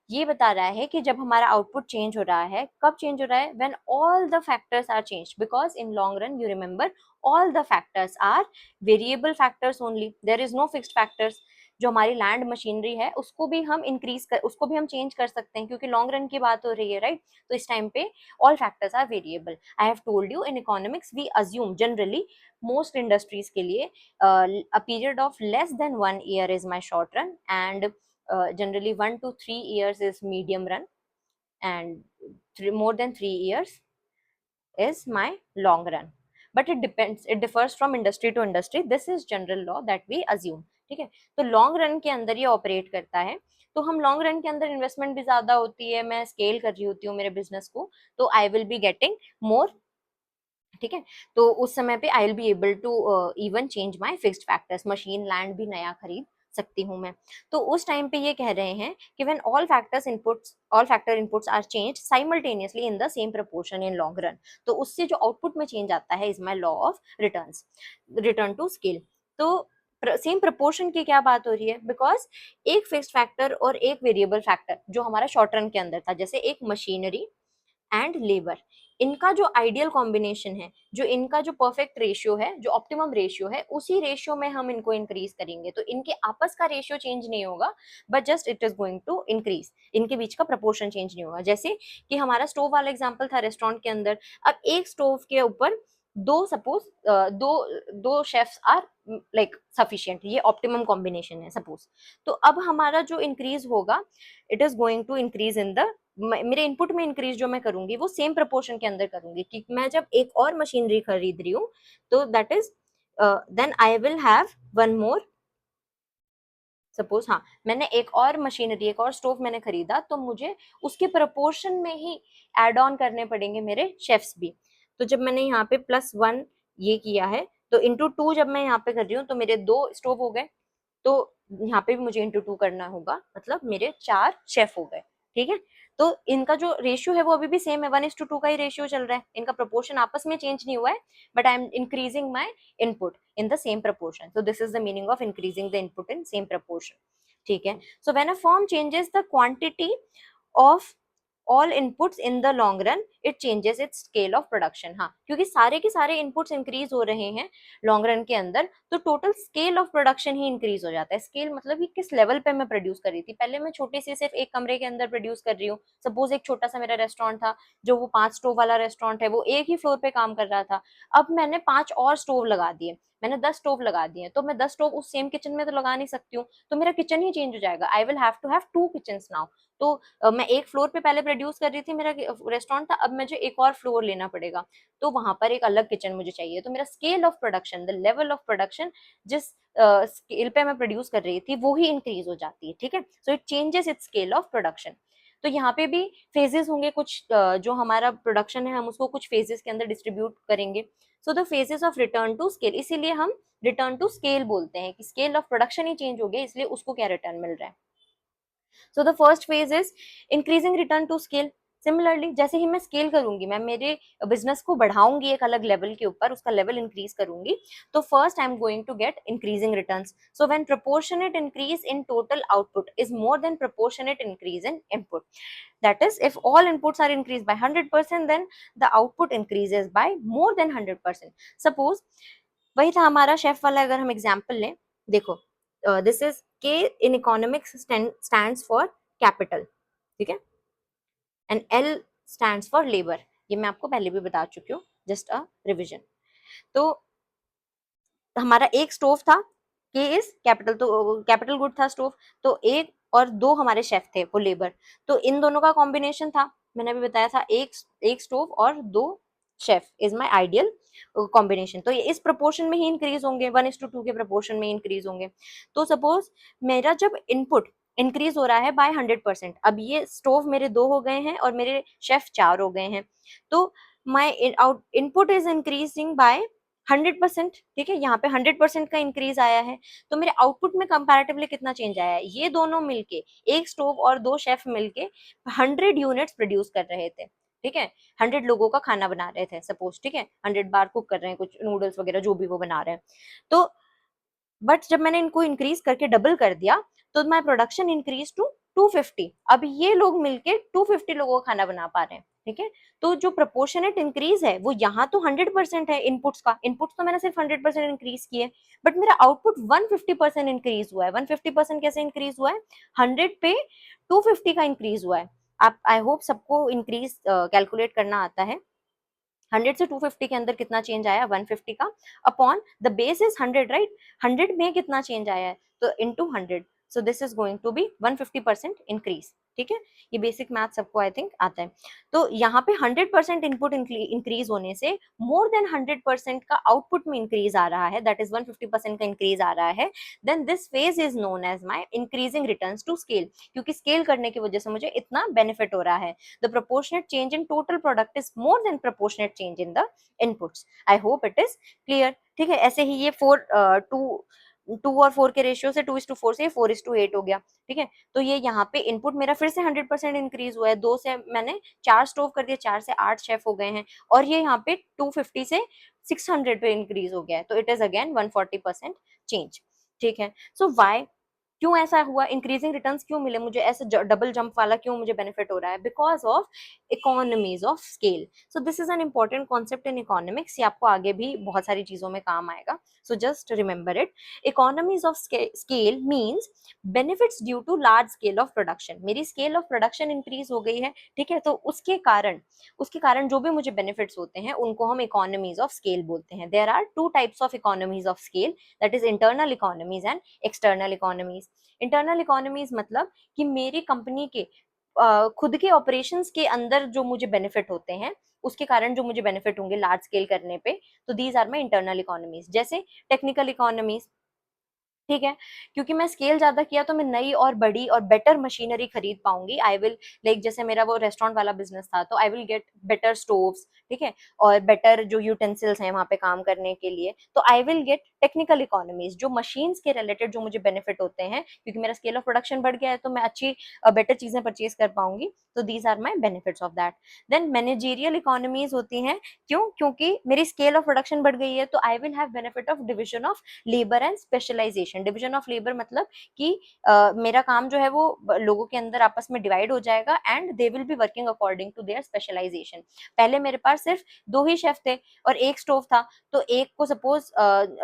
ये बता रहा है कि जब हमारा आउटपुट चेंज हो रहा है, कब चेंज हो रहा है? when all the factors are changed, because in long run you remember all the factors are variable factors only, there is no fixed factors। जो हमारी लैंड मशीनरी है उसको भी हम उसको भी हम चेंज कर सकते हैं, क्योंकि लॉन्ग रन की बात हो रही है, राइट? तो इस टाइम पे all factors are variable. I have told you in economics we assume generally most industries के लिए a period of less than 1 year is my short run, and generally 1 to 3 years is medium run, and more than 3 years is my long run, but it depends, it differs from industry to industry, this is general law that we assume। ठीक है, तो long run के अंदर ये operate करता है। तो हम लॉन्ग रन के अंदर इन्वेस्टमेंट भी ज्यादा होती है, मैं स्केल कर रही होती हूँ मेरे बिजनेस को, तो I will be getting more. ठीक है, तो उस समय पे I will be able to even change my fixed factors, machine land भी नया खरीद सकती हूँ मैं। तो उस टाइम पे ये कह रहे हैं कि when all factor inputs are change simultaneously in the same proportion in long run, तो उससे जो आउटपुट में चेंज आता है is my law of return to scale. तो सेम प्रोपोर्शन की क्या बात हो रही है? बिकॉज एक फिक्स्ड फैक्टर और एक वेरिएबल फैक्टर जो हमारा शॉर्ट रन के अंदर था, जैसे एक मशीनरी एंड लेबर, इनका जो आइडियल कॉम्बिनेशन है, जो इनका जो परफेक्ट रेशियो है, जो ऑप्टिमम रेशियो है, उसी रेशियो में हम इनको इंक्रीज करेंगे। तो इनके आपस का रेशियो चेंज नहीं होगा, but just it is going to increase, इनके बीच का प्रपोर्शन चेंज नहीं होगा। जैसे कि हमारा स्टोव वाला एग्जांपल था रेस्टोरेंट के अंदर, अब एक स्टोव के ऊपर दो सपोज दो दो शेफ्स आर लाइक सफिशिएंट, ये ऑप्टिमम कॉम्बिनेशन है सपोज। तो अब हमारा जो इंक्रीज होगा, it is going to increase in the, मेरे इनपुट में इंक्रीज जो मैं करूंगी वो सेम प्रोपोर्शन के अंदर करूंगी कि मैं जब एक और मशीनरी खरीद रही हूँ, तो that is then I will have one more, suppose हाँ मैंने एक और मशीनरी, एक और स्टोव मैंने खरीदा, तो मुझे उसके प्रोपोर्शन में ही एड ऑन करने पड़ेंगे मेरे शेफ्स भी। तो जब मैंने यहाँ पे +1 ये किया है, तो इंटू 2 जब मैं यहाँ पे कर रही हूँ, तो मेरे 2 स्टोव हो गए, तो यहाँ पे भी मुझे इंटू 2 करना होगा, मतलब मेरे 4 शेफ हो गए। ठीक है, तो इनका जो रेशियो है वो अभी भी सेम है, 1:2 का ही रेशियो चल रहा है, इनका प्रोपोर्शन आपस में चेंज नहीं हुआ है, but I am increasing my input in the same proportion, so this is the meaning of increasing the input in same proportion। ठीक है, so when a firm changes the quantity of all inputs in the long run it changes its scale of production। हाँ, क्योंकि सारे के सारे inputs increase हो रहे हैं long run के अंदर, तो total scale of production he increase हो जाता है। scale मतलब कि किस level पे मैं produce कर रही थी। पहले मैं छोटी सी सिर्फ एक कमरे के अंदर produce कर रही हूँ, suppose एक छोटा सा मेरा रेस्टोरेंट था, जो वो 5 स्टोव वाला रेस्टोरेंट है, वो एक ही फ्लोर पे काम कर रहा था। अब मैंने 5 और स्टोव लगा दिए, मैंने 10 स्टोव लगा दिए, तो मैं 10 स्टोव उस सेम किचन में तो लगा नहीं सकती हूँ, तो मेरा किचन ही चेंज हो जाएगा। I will have to have 2 kitchens now. तो मैं एक फ्लोर पे पहले प्रोड्यूस कर रही थी, मेरा रेस्टोरेंट था, अब मुझे एक और फ्लोर लेना पड़ेगा, तो वहां पर एक अलग किचन मुझे चाहिए। तो मेरा scale of production, the level of production, जिस स्केल पे मैं प्रोड्यूस कर रही थी वो ही इंक्रीज हो जाती है। ठीक है, so it changes it's scale of production. तो यहाँ पे भी फेजेस होंगे कुछ, जो हमारा प्रोडक्शन है हम उसको कुछ फेजेस के अंदर डिस्ट्रीब्यूट करेंगे। So the phases of return to scale, इसीलिए हम रिटर्न टू स्केल बोलते हैं कि स्केल ऑफ प्रोडक्शन ही चेंज हो गया, इसलिए उसको क्या रिटर्न मिल रहा है। So the first phase is increasing return to scale. Similarly जैसे ही मैं स्केल करूंगी, मैं मेरे बिजनेस को बढ़ाऊंगी एक अलग लेवल के ऊपर, उसका लेवल इंक्रीज करूंगी, तो first I am going to get increasing returns. So when proportionate increase in total output is more than proportionate increase in input, that is if all inputs are increased by 100%, then the output increases by more than 100%। suppose वही था हमारा chef वाला, अगर हम example लें, देखो this is के in economics stands for capital, ठीक है, and L stands for labour. ये मैं आपको पहले भी बता चुकी हूँ, जस्ट अ रिविजन। तो हमारा एक स्टोव था, के इज कैपिटल, तो कैपिटल गुड था स्टोव, तो एक और दो हमारे शेफ थे वो लेबर, तो इन दोनों का कॉम्बिनेशन था, मैंने अभी बताया था, एक स्टोव और दो chef is my ideal combination. तो ये इस प्रोपोर्शन में ही इंक्रीज होंगे, 1:2 के प्रोपोर्शन में इंक्रीज होंगे। तो सपोज मेरा जब इनपुट इंक्रीज हो रहा है बाय 100%, अब ये स्टोव मेरे 2 हो गए हैं और मेरे शेफ 4 हो गए हैं, तो my input is increasing by 100%, ठीक है, यहाँ पे 100% का इंक्रीज आया है, तो मेरे आउटपुट में कंपैरेटिवली कितना चेंज आया है, ये दोनों मिलके, एक स्टोव और दो शेफ मिलके 100 यूनिट्स प्रोड्यूस कर रहे थे, ठीक है, 100 लोगों का खाना बना रहे थे सपोज, ठीक है, 100 बार कुक कर रहे हैं, कुछ नूडल्स वगैरह जो भी वो बना रहे हैं। तो बट जब मैंने इनको इंक्रीज करके डबल कर दिया, तो माय प्रोडक्शन इंक्रीज टू 250, अब ये लोग मिलके 250 लोगों का खाना बना पा रहे हैं, ठीक है। तो जो प्रोपोर्शनेट इंक्रीज है वो यहाँ तो 100% है इनपुट्स का, इनपुट्स तो मैंने सिर्फ 100% इंक्रीज किए, बट मेरा आउटपुट 150% इंक्रीज हुआ है। 150% कैसे इंक्रीज हुआ है, 100 पे 250 का इंक्रीज हुआ है। आप, आई होप सबको इंक्रीज कैलकुलेट करना आता है। 100 से 250 के अंदर कितना चेंज आया, 150 का, upon the base is 100, right, 100 में कितना चेंज आया है, तो into 100, so this is going to be 150% increase, ठीक है। ये बेसिक मैथ सबको आई थिंक आता है। तो यहाँ पे 100% इनपुट इंक्रीज होने से मोर देन 100% का आउटपुट में इंक्रीज आ रहा है, दैट इज 150% का इंक्रीज आ रहा है, then this phase is known as my increasing returns to scale, क्योंकि स्केल करने की वजह से मुझे इतना बेनिफिट हो रहा है। The proportionate change in total product is more than proportionate change in the inputs. I hope it is clear. ठीक है, ऐसे ही ये 2 और 4 के रेशियो से 2:4 से 4:8 हो गया, ठीक है। तो ये यहाँ पे इनपुट मेरा फिर से 100% इंक्रीज हुआ है, 2 से मैंने 4 स्टोव कर दिया, 4 से 8 शेफ हो गए हैं, और ये यहाँ पे 250 से 600 पे इंक्रीज हो गया है, तो इट इज अगेन 140% चेंज, ठीक है। सो वाई, क्यों ऐसा हुआ, इंक्रीजिंग रिटर्न्स क्यों मिले मुझे, ऐसे डबल जंप वाला क्यों मुझे बेनिफिट हो रहा है, because of economies of scale. So this is an important concept in economics, ये आपको आगे भी बहुत सारी चीजों में काम आएगा, so just remember it. Economies of scale means benefits due to large scale of production, मेरी स्केल ऑफ प्रोडक्शन इंक्रीज हो गई है, ठीक है, तो उसके कारण जो भी मुझे बेनिफिट्स होते हैं उनको हम इकोनॉमीज ऑफ स्केल बोलते हैं। There are 2 types of economies of scale, that is internal economies and external economies. Internal economies मतलब कि मेरी कंपनी के खुद के ऑपरेशंस के अंदर जो मुझे बेनिफिट होते हैं, उसके कारण जो मुझे बेनिफिट होंगे लार्ज स्केल करने पे, तो these are my internal economies. जैसे टेक्निकल इकोनॉमीज, ठीक है, क्योंकि मैं स्केल ज्यादा किया तो मैं नई और बड़ी और बेटर मशीनरी खरीद पाऊंगी। आई विल लाइक, जैसे मेरा वो रेस्टोरेंट वाला बिजनेस था, तो I will get better stoves, ठीक है, और बेटर जो यूटेंसिल्स हैं वहां पे काम करने के लिए, तो I will get technical economies, जो मशीन्स के रिलेटेड जो मुझे बेनिफिट होते हैं, क्योंकि मेरा स्केल ऑफ प्रोडक्शन बढ़ गया है, तो मैं अच्छी बेटर चीजें परचेज कर पाऊंगी, तो these are my benefits of that. Then managerial economies होती हैं, क्यों, क्योंकि मेरी स्केल ऑफ प्रोडक्शन बढ़ गई है, तो I will have benefit of division of labour and specialisation. Division of labour मतलब कि मेरा काम जो है वो लोगों के अंदर आपस में डिवाइड हो जाएगा, and they will be working according to their specialisation. पहले मेरे पास सिर्फ 2 ही शेफ थे और एक स्टोव था, तो एक को सपोज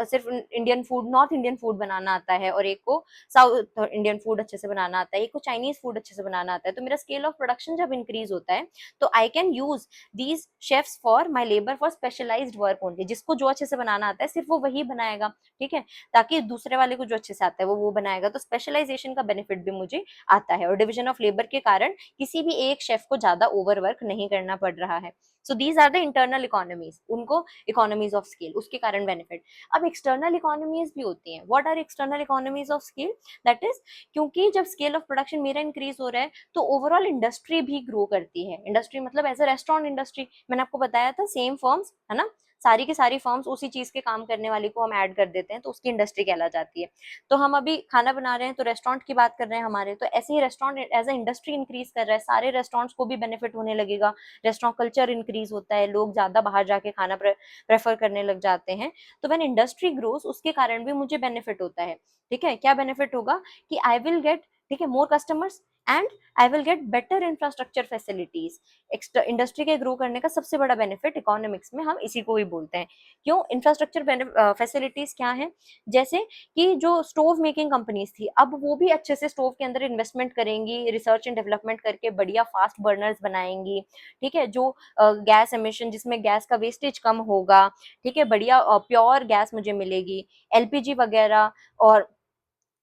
सिर्फ Indian food, north Indian food बनाना आता है, और एक को साउथ इंडियन फूड अच्छे से बनाना आता है, एक को चाइनीज फूड अच्छे से बनाना आता है। तो मेरा स्केल ऑफ प्रोडक्शन जब इंक्रीज होता है, तो I can use these chefs for my labour for specialised work only, जिसको जो अच्छे से बनाना आता है सिर्फ वो वही बनाएगा, ठीक है, ताकि दूसरे वाले को जो अच्छे से आता है वो बनाएगा, तो स्पेशलाइजेशन का बेनिफिट भी मुझे आता है, और डिविजन ऑफ लेबर के कारण किसी भी एक शेफ को ज्यादा ओवरवर्क नहीं करना पड़ रहा है। So these are the internal economies, उनको इकोनॉमीज ऑफ स्केल, उसके कारण बेनिफिट। अब एक्सटर्नल इकोनॉमीज भी होती हैं। What are external economies of scale, that is, क्योंकि जब स्केल ऑफ प्रोडक्शन मेरा इंक्रीज हो रहा है, तो ओवरऑल इंडस्ट्री भी ग्रो करती है। इंडस्ट्री मतलब एज अ रेस्टोरेंट इंडस्ट्री, मैंने आपको बताया था, सेम फर्म्स है ना, सारी की सारी फर्म्स उसी चीज के काम करने वाली को हम ऐड कर देते हैं, तो उसकी इंडस्ट्री कहला जाती है। तो हम अभी खाना बना रहे हैं, तो रेस्टोरेंट की बात कर रहे हैं हमारे, तो ऐसे ही restaurant as a industry increase कर रहा है, सारे रेस्टोरेंट्स को भी बेनिफिट होने लगेगा, रेस्टोरेंट कल्चर इंक्रीज होता है, लोग ज्यादा बाहर जाके खाना प्रेफर करने लग जाते हैं। तो व्हेन इंडस्ट्री ग्रोस, उसके कारण भी मुझे बेनिफिट होता है, ठीक है। क्या बेनिफिट होगा कि आई विल गेट, ठीक है, more customers, and I will get better infrastructure facilities. Industry के ग्रो करने का सबसे बड़ा बेनिफिट इकोनॉमिक्स में हम इसी को ही बोलते हैं। क्यों? इंफ्रास्ट्रक्चर फैसिलिटीज क्या है? जैसे कि जो स्टोव मेकिंग कंपनीज थी, अब वो भी अच्छे से स्टोव के अंदर इन्वेस्टमेंट करेंगी, रिसर्च एंड डेवलपमेंट करके बढ़िया फास्ट बर्नर्स बनाएंगी, ठीक है, जो गैस एमिशन, जिसमें गैस का वेस्टेज कम होगा, ठीक है, बढ़िया प्योर गैस मुझे मिलेगी, एलपीजी वगैरह, और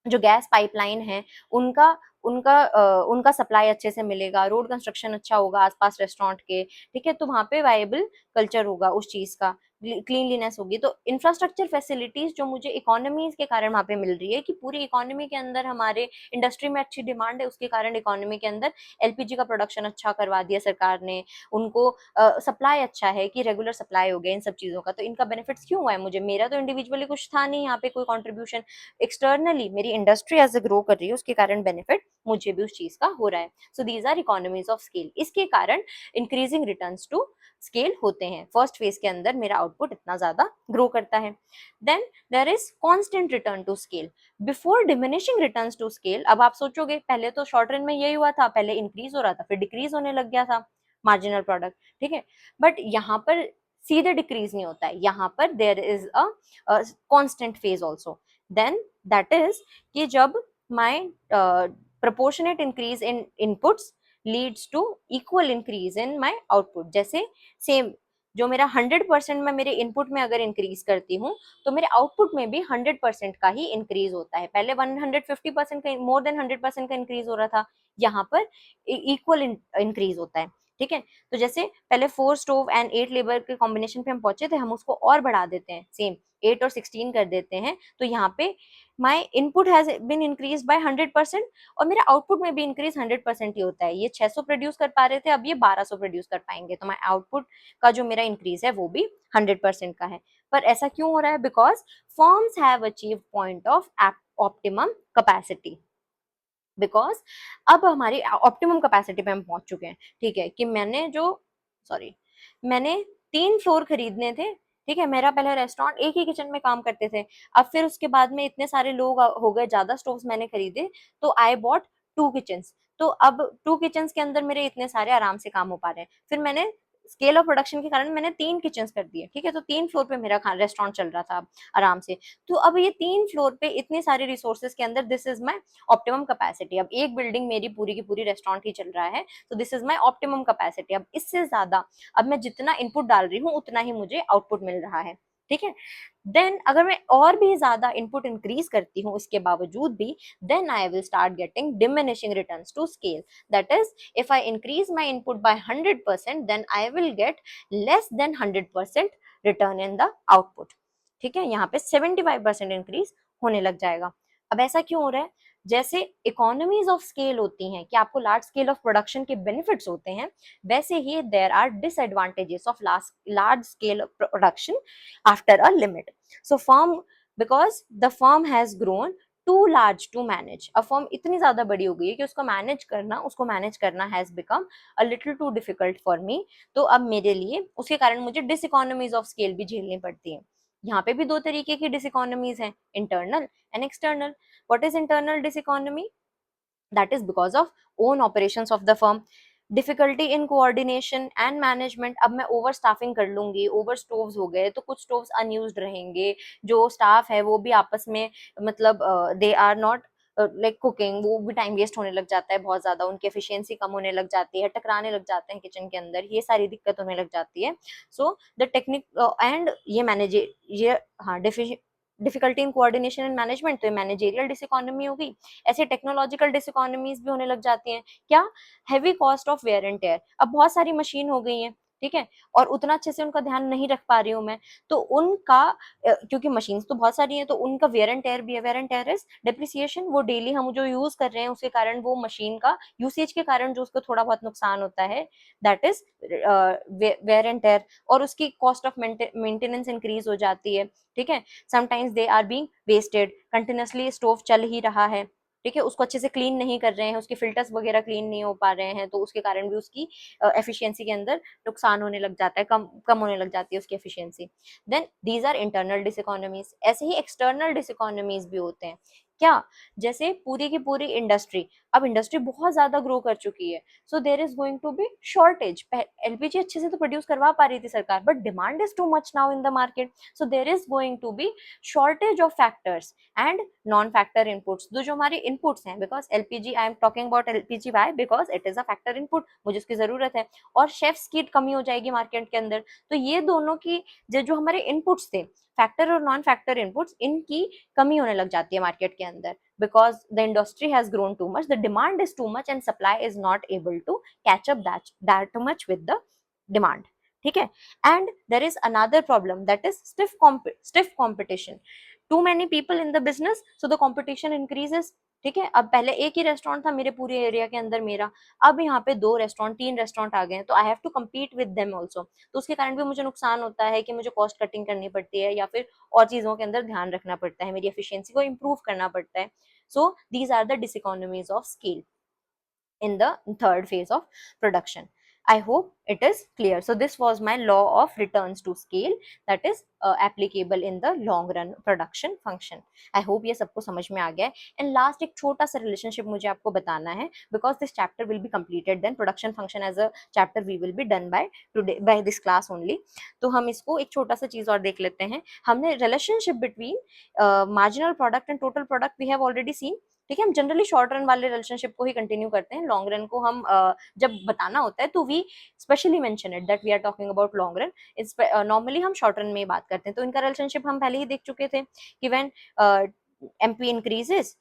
जो गैस पाइपलाइन है उनका उनका सप्लाई अच्छे से मिलेगा, रोड कंस्ट्रक्शन अच्छा होगा आसपास रेस्टोरेंट के, ठीक है, तो वहां पे वायबल कल्चर होगा उस चीज का, क्लीनलीनेस होगी। तो इंफ्रास्ट्रक्चर फैसिलिटीज जो मुझे इकोनॉमीज के कारण वहां पे मिल रही है, कि पूरी इकोनॉमी के अंदर हमारे इंडस्ट्री में अच्छी डिमांड है, उसके कारण इकोनॉमी के अंदर एलपीजी का प्रोडक्शन अच्छा करवा दिया सरकार ने, उनको सप्लाई अच्छा है कि रेगुलर सप्लाई हो गया इन सब चीजों का। तो इनका बेनिफिट्स क्यों हुआ है मुझे? मेरा तो इंडिविजुअली कुछ था नहीं यहाँ पे कोई कॉन्ट्रीब्यूशन, एक्सटर्नली मेरी इंडस्ट्री एज ए ग्रो कर रही है, उसके कारण बेनिफिट मुझे भी उस चीज का हो रहा है। So these are economies of scale. इसके कारण इंक्रीजिंग रिटर्न्स टू स्केल होते हैं। फर्स्ट फेज के अंदर मेरा आउटपुट इतना ज्यादा ग्रो करता है। Then there is constant return to scale before diminishing returns to scale. अब आप सोचोगे पहले तो शॉर्ट रन में यही हुआ था, पहले इंक्रीज हो रहा था फिर डिक्रीज होने लग गया था मार्जिनल प्रोडक्ट, ठीक है, बट यहाँ पर सीधे डिक्रीज नहीं होता है, यहाँ पर there is a constant phase also. Then that is कि जब my proportionate increase in inputs leads to equal increase in my output। जैसे सेम जो मेरा 100% में मेरे इनपुट में अगर इंक्रीज करती हूँ तो मेरे आउटपुट में भी 100% का ही इंक्रीज होता है। पहले 150% का, मोर देन 100% का इंक्रीज हो रहा था, यहाँ पर इक्वल इंक्रीज होता है, ठीक है। तो जैसे पहले 4 स्टोव एंड 8 लेबर के कॉम्बिनेशन पे हम पहुंचे थे, हम उसको और बढ़ा देते हैं, सेम 8 और 16 कर देते हैं, तो यहाँ पे my input has been increase by 100% और मेरा आउटपुट में भी इंक्रीज 100% ही होता है। ये 600 प्रोड्यूस कर पा रहे थे, अब ये 1200 प्रोड्यूस कर पाएंगे, तो माई आउटपुट का जो मेरा इंक्रीज है वो भी 100% का है। पर ऐसा क्यों हो रहा है? Because firms have achieve point of optimum capacity. Because अब हमारी ऑप्टिमम कैपेसिटी पे हम पहुंच चुके हैं, ठीक है, कि मैंने 3 फ्लोर खरीदने थे, ठीक है, मेरा पहले रेस्टोरेंट एक ही किचन में काम करते थे, अब फिर उसके बाद में इतने सारे लोग हो गए, ज्यादा स्टोव्स मैंने खरीदे, तो आई बॉट 2 किचन्स। तो अब 2 किचन्स के अंदर मेरे इतने सारे आराम से काम हो पा रहे हैं। फिर मैंने स्केल ऑफ प्रोडक्शन के कारण मैंने 3 किचन्स कर दिए, ठीक है, तो 3 फ्लोर पे मेरा रेस्टोरेंट चल रहा था आराम से। तो अब ये 3 फ्लोर पे इतने सारे रिसोर्सेज के अंदर this is my optimum capacity. अब एक बिल्डिंग मेरी पूरी की पूरी रेस्टोरेंट ही चल रहा है, तो this is my optimum capacity. अब इससे ज्यादा अब मैं जितना इनपुट डाल रही हूँ उतना ही मुझे आउटपुट मिल रहा है, ठीक है। देन अगर मैं और भी ज्यादा इनपुट इंक्रीज करती हूँ इसके बावजूद भी, then I will start getting diminishing returns to scale. That is if I increase my input by 100%, then I will get less than 100% return in the output, ठीक है, यहाँ पे 75% इंक्रीज होने लग जाएगा। अब ऐसा क्यों हो रहा है? जैसे इकोनॉमीज ऑफ स्केल होती हैं कि आपको लार्ज स्केल ऑफ प्रोडक्शन के बेनिफिट्स होते हैं, वैसे ही there are disadvantages of large scale production after a limit. So firm, because the firm has grown too large to manage, a firm इतनी ज्यादा बड़ी हो गई है कि उसको मैनेज करना has become a little too difficult for me. तो अब मेरे लिए उसके कारण मुझे डिसइकोनॉमीज ऑफ स्केल भी झेलनी पड़ती है। यहाँ पे भी 2 तरीके की डिसइकोनॉमीज हैं, internal and external. What is internal diseconomy? That is because of own operations of the firm, difficulty in coordination and management. अब मैं ओवर स्टाफिंग कर लूंगी, ओवर स्टोव्स हो गए तो कुछ स्टोव्स अनयूज्ड रहेंगे, जो स्टाफ है वो भी आपस में, मतलब they are not like cooking, वो भी टाइम वेस्ट होने लग जाता है बहुत ज्यादा, उनकी एफिशिएंसी कम होने लग जाती है, टकराने लग जाते हैं किचन के अंदर, ये सारी दिक्कत होने लग जाती है। सो द टेक्निक एंड ये मैनेज ये हाँ difficulty in coordination and management, तो ये मैनेजेरियल डिसइकोनॉमी हो गई। ऐसे टेक्नोलॉजिकल डिसइकोनॉमीज भी होने लग जाती हैं। क्या? Heavy cost of wear and tear. अब बहुत सारी मशीन हो गई हैं, ठीक है, और उतना अच्छे से उनका ध्यान नहीं रख पा रही हूँ मैं, तो उनका क्योंकि मशीन तो बहुत सारी हैं, तो उनका वेयर एंड टेयर भी है। Wear and tear is depreciation, वो डेली हम जो यूज कर रहे हैं उसके कारण, वो मशीन का यूसेज के कारण जो उसको थोड़ा बहुत नुकसान होता है, that is wear and tear. और उसकी कॉस्ट ऑफ मेंटेनेंस इंक्रीज हो जाती है, ठीक है। Sometimes they are being wasted, continuously stove चल ही रहा है, ठीक है, उसको अच्छे से क्लीन नहीं कर रहे हैं, उसके फिल्टर्स वगैरह क्लीन नहीं हो पा रहे हैं, तो उसके कारण भी उसकी एफिशिएंसी के अंदर नुकसान होने लग जाता है, कम कम होने लग जाती है उसकी efficiency. Then these are internal diseconomies. ऐसे ही एक्सटर्नल डिसइकोनॉमीज भी होते हैं क्या, जैसे पूरी की पूरी इंडस्ट्री, अब इंडस्ट्री बहुत ज्यादा ग्रो कर चुकी है, so there is going to be shortage. LPG अच्छे से तो प्रोड्यूस करवा पा रही थी सरकार, but demand is too much now in the market, so there is going to be shortage of factors and non factor inputs. जो हमारे इनपुट्स हैं, because LPG, I am talking about LPG why, because it is a factor input, मुझे उसकी जरूरत है, और chefs की कमी हो जाएगी मार्केट के अंदर। तो ये दोनों की जो हमारे इनपुट्स थे, फैक्टर और नॉन फैक्टर इनपुट्स, इनकी कमी होने लग जाती है मार्केट के अंदर, because the industry has grown too much, the demand is too much and supply is not able to catch up that much with the demand, ठीक है। And there is another problem, that is stiff competition, too many people in the business, so the competition increases, ठीक है। अब पहले एक ही restaurant था मेरे पूरे एरिया के अंदर मेरा, अब यहाँ पे 2 रेस्टोरेंट 3 रेस्टोरेंट आ गए हैं, तो I have to compete with them also, तो उसके कारण भी मुझे नुकसान होता है कि मुझे कॉस्ट कटिंग करनी पड़ती है, या फिर और चीजों के अंदर ध्यान रखना पड़ता है, मेरी एफिशिएंसी को इम्प्रूव करना पड़ता है। So these are the diseconomies of scale in the third phase of production. I hope it is clear. So this was my law of returns to scale, that is applicable in the long run production function. I hope ये सबको समझ में आ गया है। And last एक छोटा सा relationship मुझे आपको बताना है, because this chapter will be completed, then production function as a chapter we will be done by today, by this class only. तो हम इसको एक छोटा सा चीज और देख लेते हैं। हमने relationship between marginal product and total product we have already seen, ठीक है। हम जनरली शॉर्ट रन वाले रिलेशनशिप को ही कंटिन्यू करते हैं, लॉन्ग रन को हम जब बताना होता है तो we specially mention it that we are talking about long run, normally हम शॉर्ट रन में ही बात करते हैं। तो इनका रिलेशनशिप हम पहले ही देख चुके थे कि when MP increases,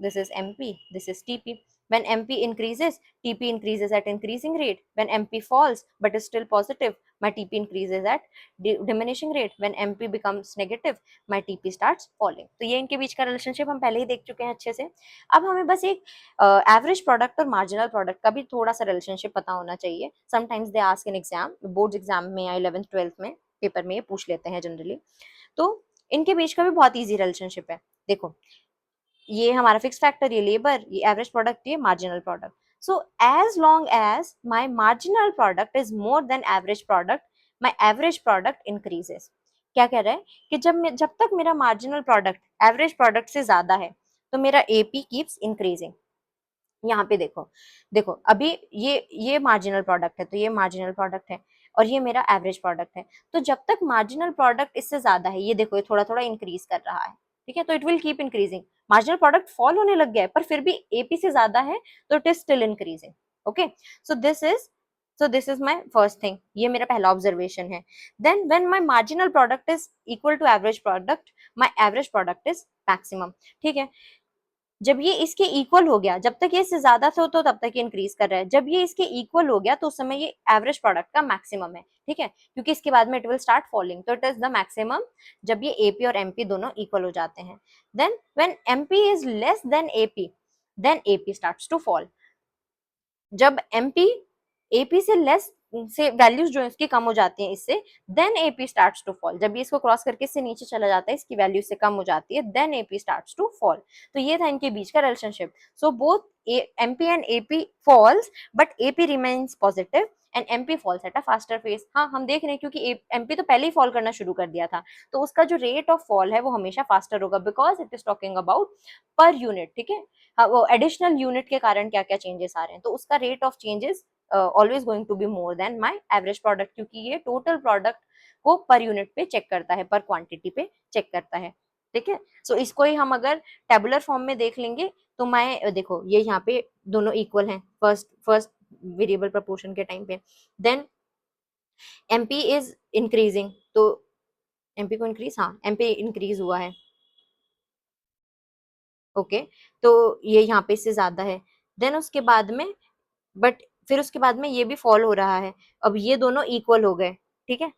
this is MP, this is TP. When MP increases, TP increases at increasing rate. When MP falls but is still positive, my TP increases at diminishing rate. When MP becomes negative, my TP starts falling. तो ये इनके बीच का relationship हम पहले ही देख चुके हैं अच्छे से। अब हमें बस एक एवरेज प्रोडक्ट और मार्जिनल प्रोडक्ट का भी थोड़ा सा रिलेशनशिप पता होना चाहिए। Sometimes they ask in exam, board exam में या 11th 12th में पेपर में ये पूछ लेते हैं जनरली। तो इनके बीच का भी बहुत ईजी रिलेशनशिप है। देखो, ये हमारा फिक्स फैक्टर, ये लेबर, ये एवरेज प्रोडक्ट, ये marginal product. So as long as my marginal product is more than average product, my average product increases. क्या कह रहा है कि जब तक मेरा मार्जिनल प्रोडक्ट एवरेज प्रोडक्ट से ज्यादा है, तो मेरा एपी कीप्स इंक्रीजिंग। यहाँ पे देखो, देखो अभी ये मार्जिनल प्रोडक्ट है, तो ये मार्जिनल प्रोडक्ट है, और ये मेरा एवरेज प्रोडक्ट है। तो जब तक मार्जिनल प्रोडक्ट इससे ज्यादा है, ये देखो ये थोड़ा थोड़ा इंक्रीज कर रहा है, ठीक है, तो it will keep increasing. Marginal product fall होने लग गया है, पर फिर भी एपी से ज्यादा है, तो it is still increasing. Okay, so this is my first thing, ये मेरा पहला ऑब्जर्वेशन है। Then when my marginal product is equal to average product, my average product is maximum, ठीक है। जब ये इसके इक्वल हो गया, जब तक ये इससे ज्यादा था तो तब तक ये इंक्रीज कर रहा है, जब ये इसके इक्वल हो गया तो उस समय ये एवरेज प्रोडक्ट का मैक्सिमम है, ठीक है, क्योंकि इसके बाद में इट विल स्टार्ट फॉलिंग, तो इट इज द मैक्सिमम जब ये एपी और एमपी दोनों इक्वल हो जाते हैं। Then when MP is less than AP, then AP starts to fall. जब एमपी एपी से लेस से वैल्यूज जो है इसकी कम हो जाती हैं इससे, then AP starts to fall. जब ये इसको क्रॉस करके इससे नीचे चला जाता है, इसकी वैल्यू से कम हो जाती है, then AP starts to fall. तो ये था इनके बीच का relationship. So both MP and AP falls, but AP remains positive and MP falls at a faster pace. हाँ, हम देख रहे हैं क्योंकि एमपी तो पहले ही फॉल करना शुरू कर दिया था, तो उसका जो रेट ऑफ फॉल है वो हमेशा फास्टर होगा, because it is talking about per unit, ठीक है। हाँ, वो एडिशनल यूनिट के कारण क्या क्या चेंजेस आ रहे हैं, तो उसका rate of changes always going to be more than my average product, क्योंकि ये टोटल प्रोडक्ट को पर यूनिट पे चेक करता है, पर क्वांटिटी पे चेक करता है, ठीक है। सो इसको ही हम अगर टेबुलर फॉर्म में देख लेंगे, तो मैं देखो ये यहाँ पे दोनों इक्वल हैं फर्स्ट वेरिएबल प्रपोर्शन के टाइम पे। देन एमपी इज इंक्रीजिंग, तो एमपी को इंक्रीज, हाँ एमपी इंक्रीज हुआ है, ओके, तो ये यहाँ पे इससे ज्यादा है। देन उसके बाद में, बट फिर उसके बाद में ये भी फॉल हो रहा है। अब ये दोनों इक्वल हो गए, ठीक है,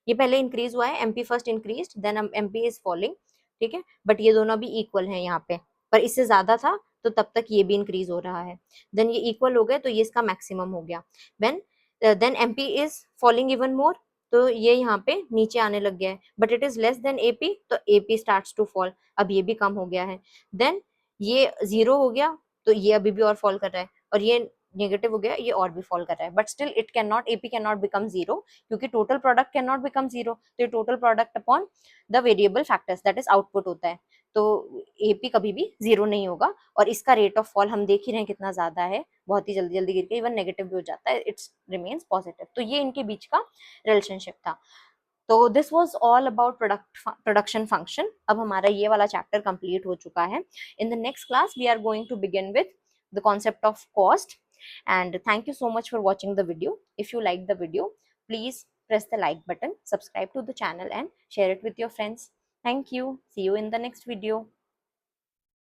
ये पहले इंक्रीज हुआ है, MP first increase, then MP is falling, ठीक है, बट ये दोनों भी इक्वल हैं यहाँ पे, पर इससे ज्यादा था तो तब तक ये भी इंक्रीज हो रहा है। देन ये इक्वल हो गए, तो ये इसका मैक्सिमम हो गया। Then MP is falling even more, तो ये यहाँ पे नीचे आने लग गया है, but it is less than AP, तो एपी स्टार्ट्स टू फॉल, अब ये भी कम हो गया है। देन ये जीरो हो गया, तो ये अभी भी और फॉल कर रहा है, और ये नेगेटिव हो गया, ये और भी फॉल कर रहा है, but still it can not, AP can not become zero, क्योंकि total product can not become zero, तो ये total product upon the variable factors that is output होता है, तो एपी कभी भी जीरो नहीं होगा। और इसका रेट ऑफ फॉल हम देख ही रहे हैं कितना ज्यादा है, बहुत ही जल्दी जल्दी गिर के इवन नेगेटिव भी हो जाता है, इट्स रिमेन्स पॉजिटिव। तो ये इनके बीच का रिलेशनशिप था। तो this was all about production function. अब हमारा ये वाला चैप्टर कंप्लीट हो चुका है। In the next class we are going to begin with the concept of cost, and thank you so much for watching the video. If you like the video, please press the like button, subscribe to the channel and share it with your friends. Thank you. See you in the next video.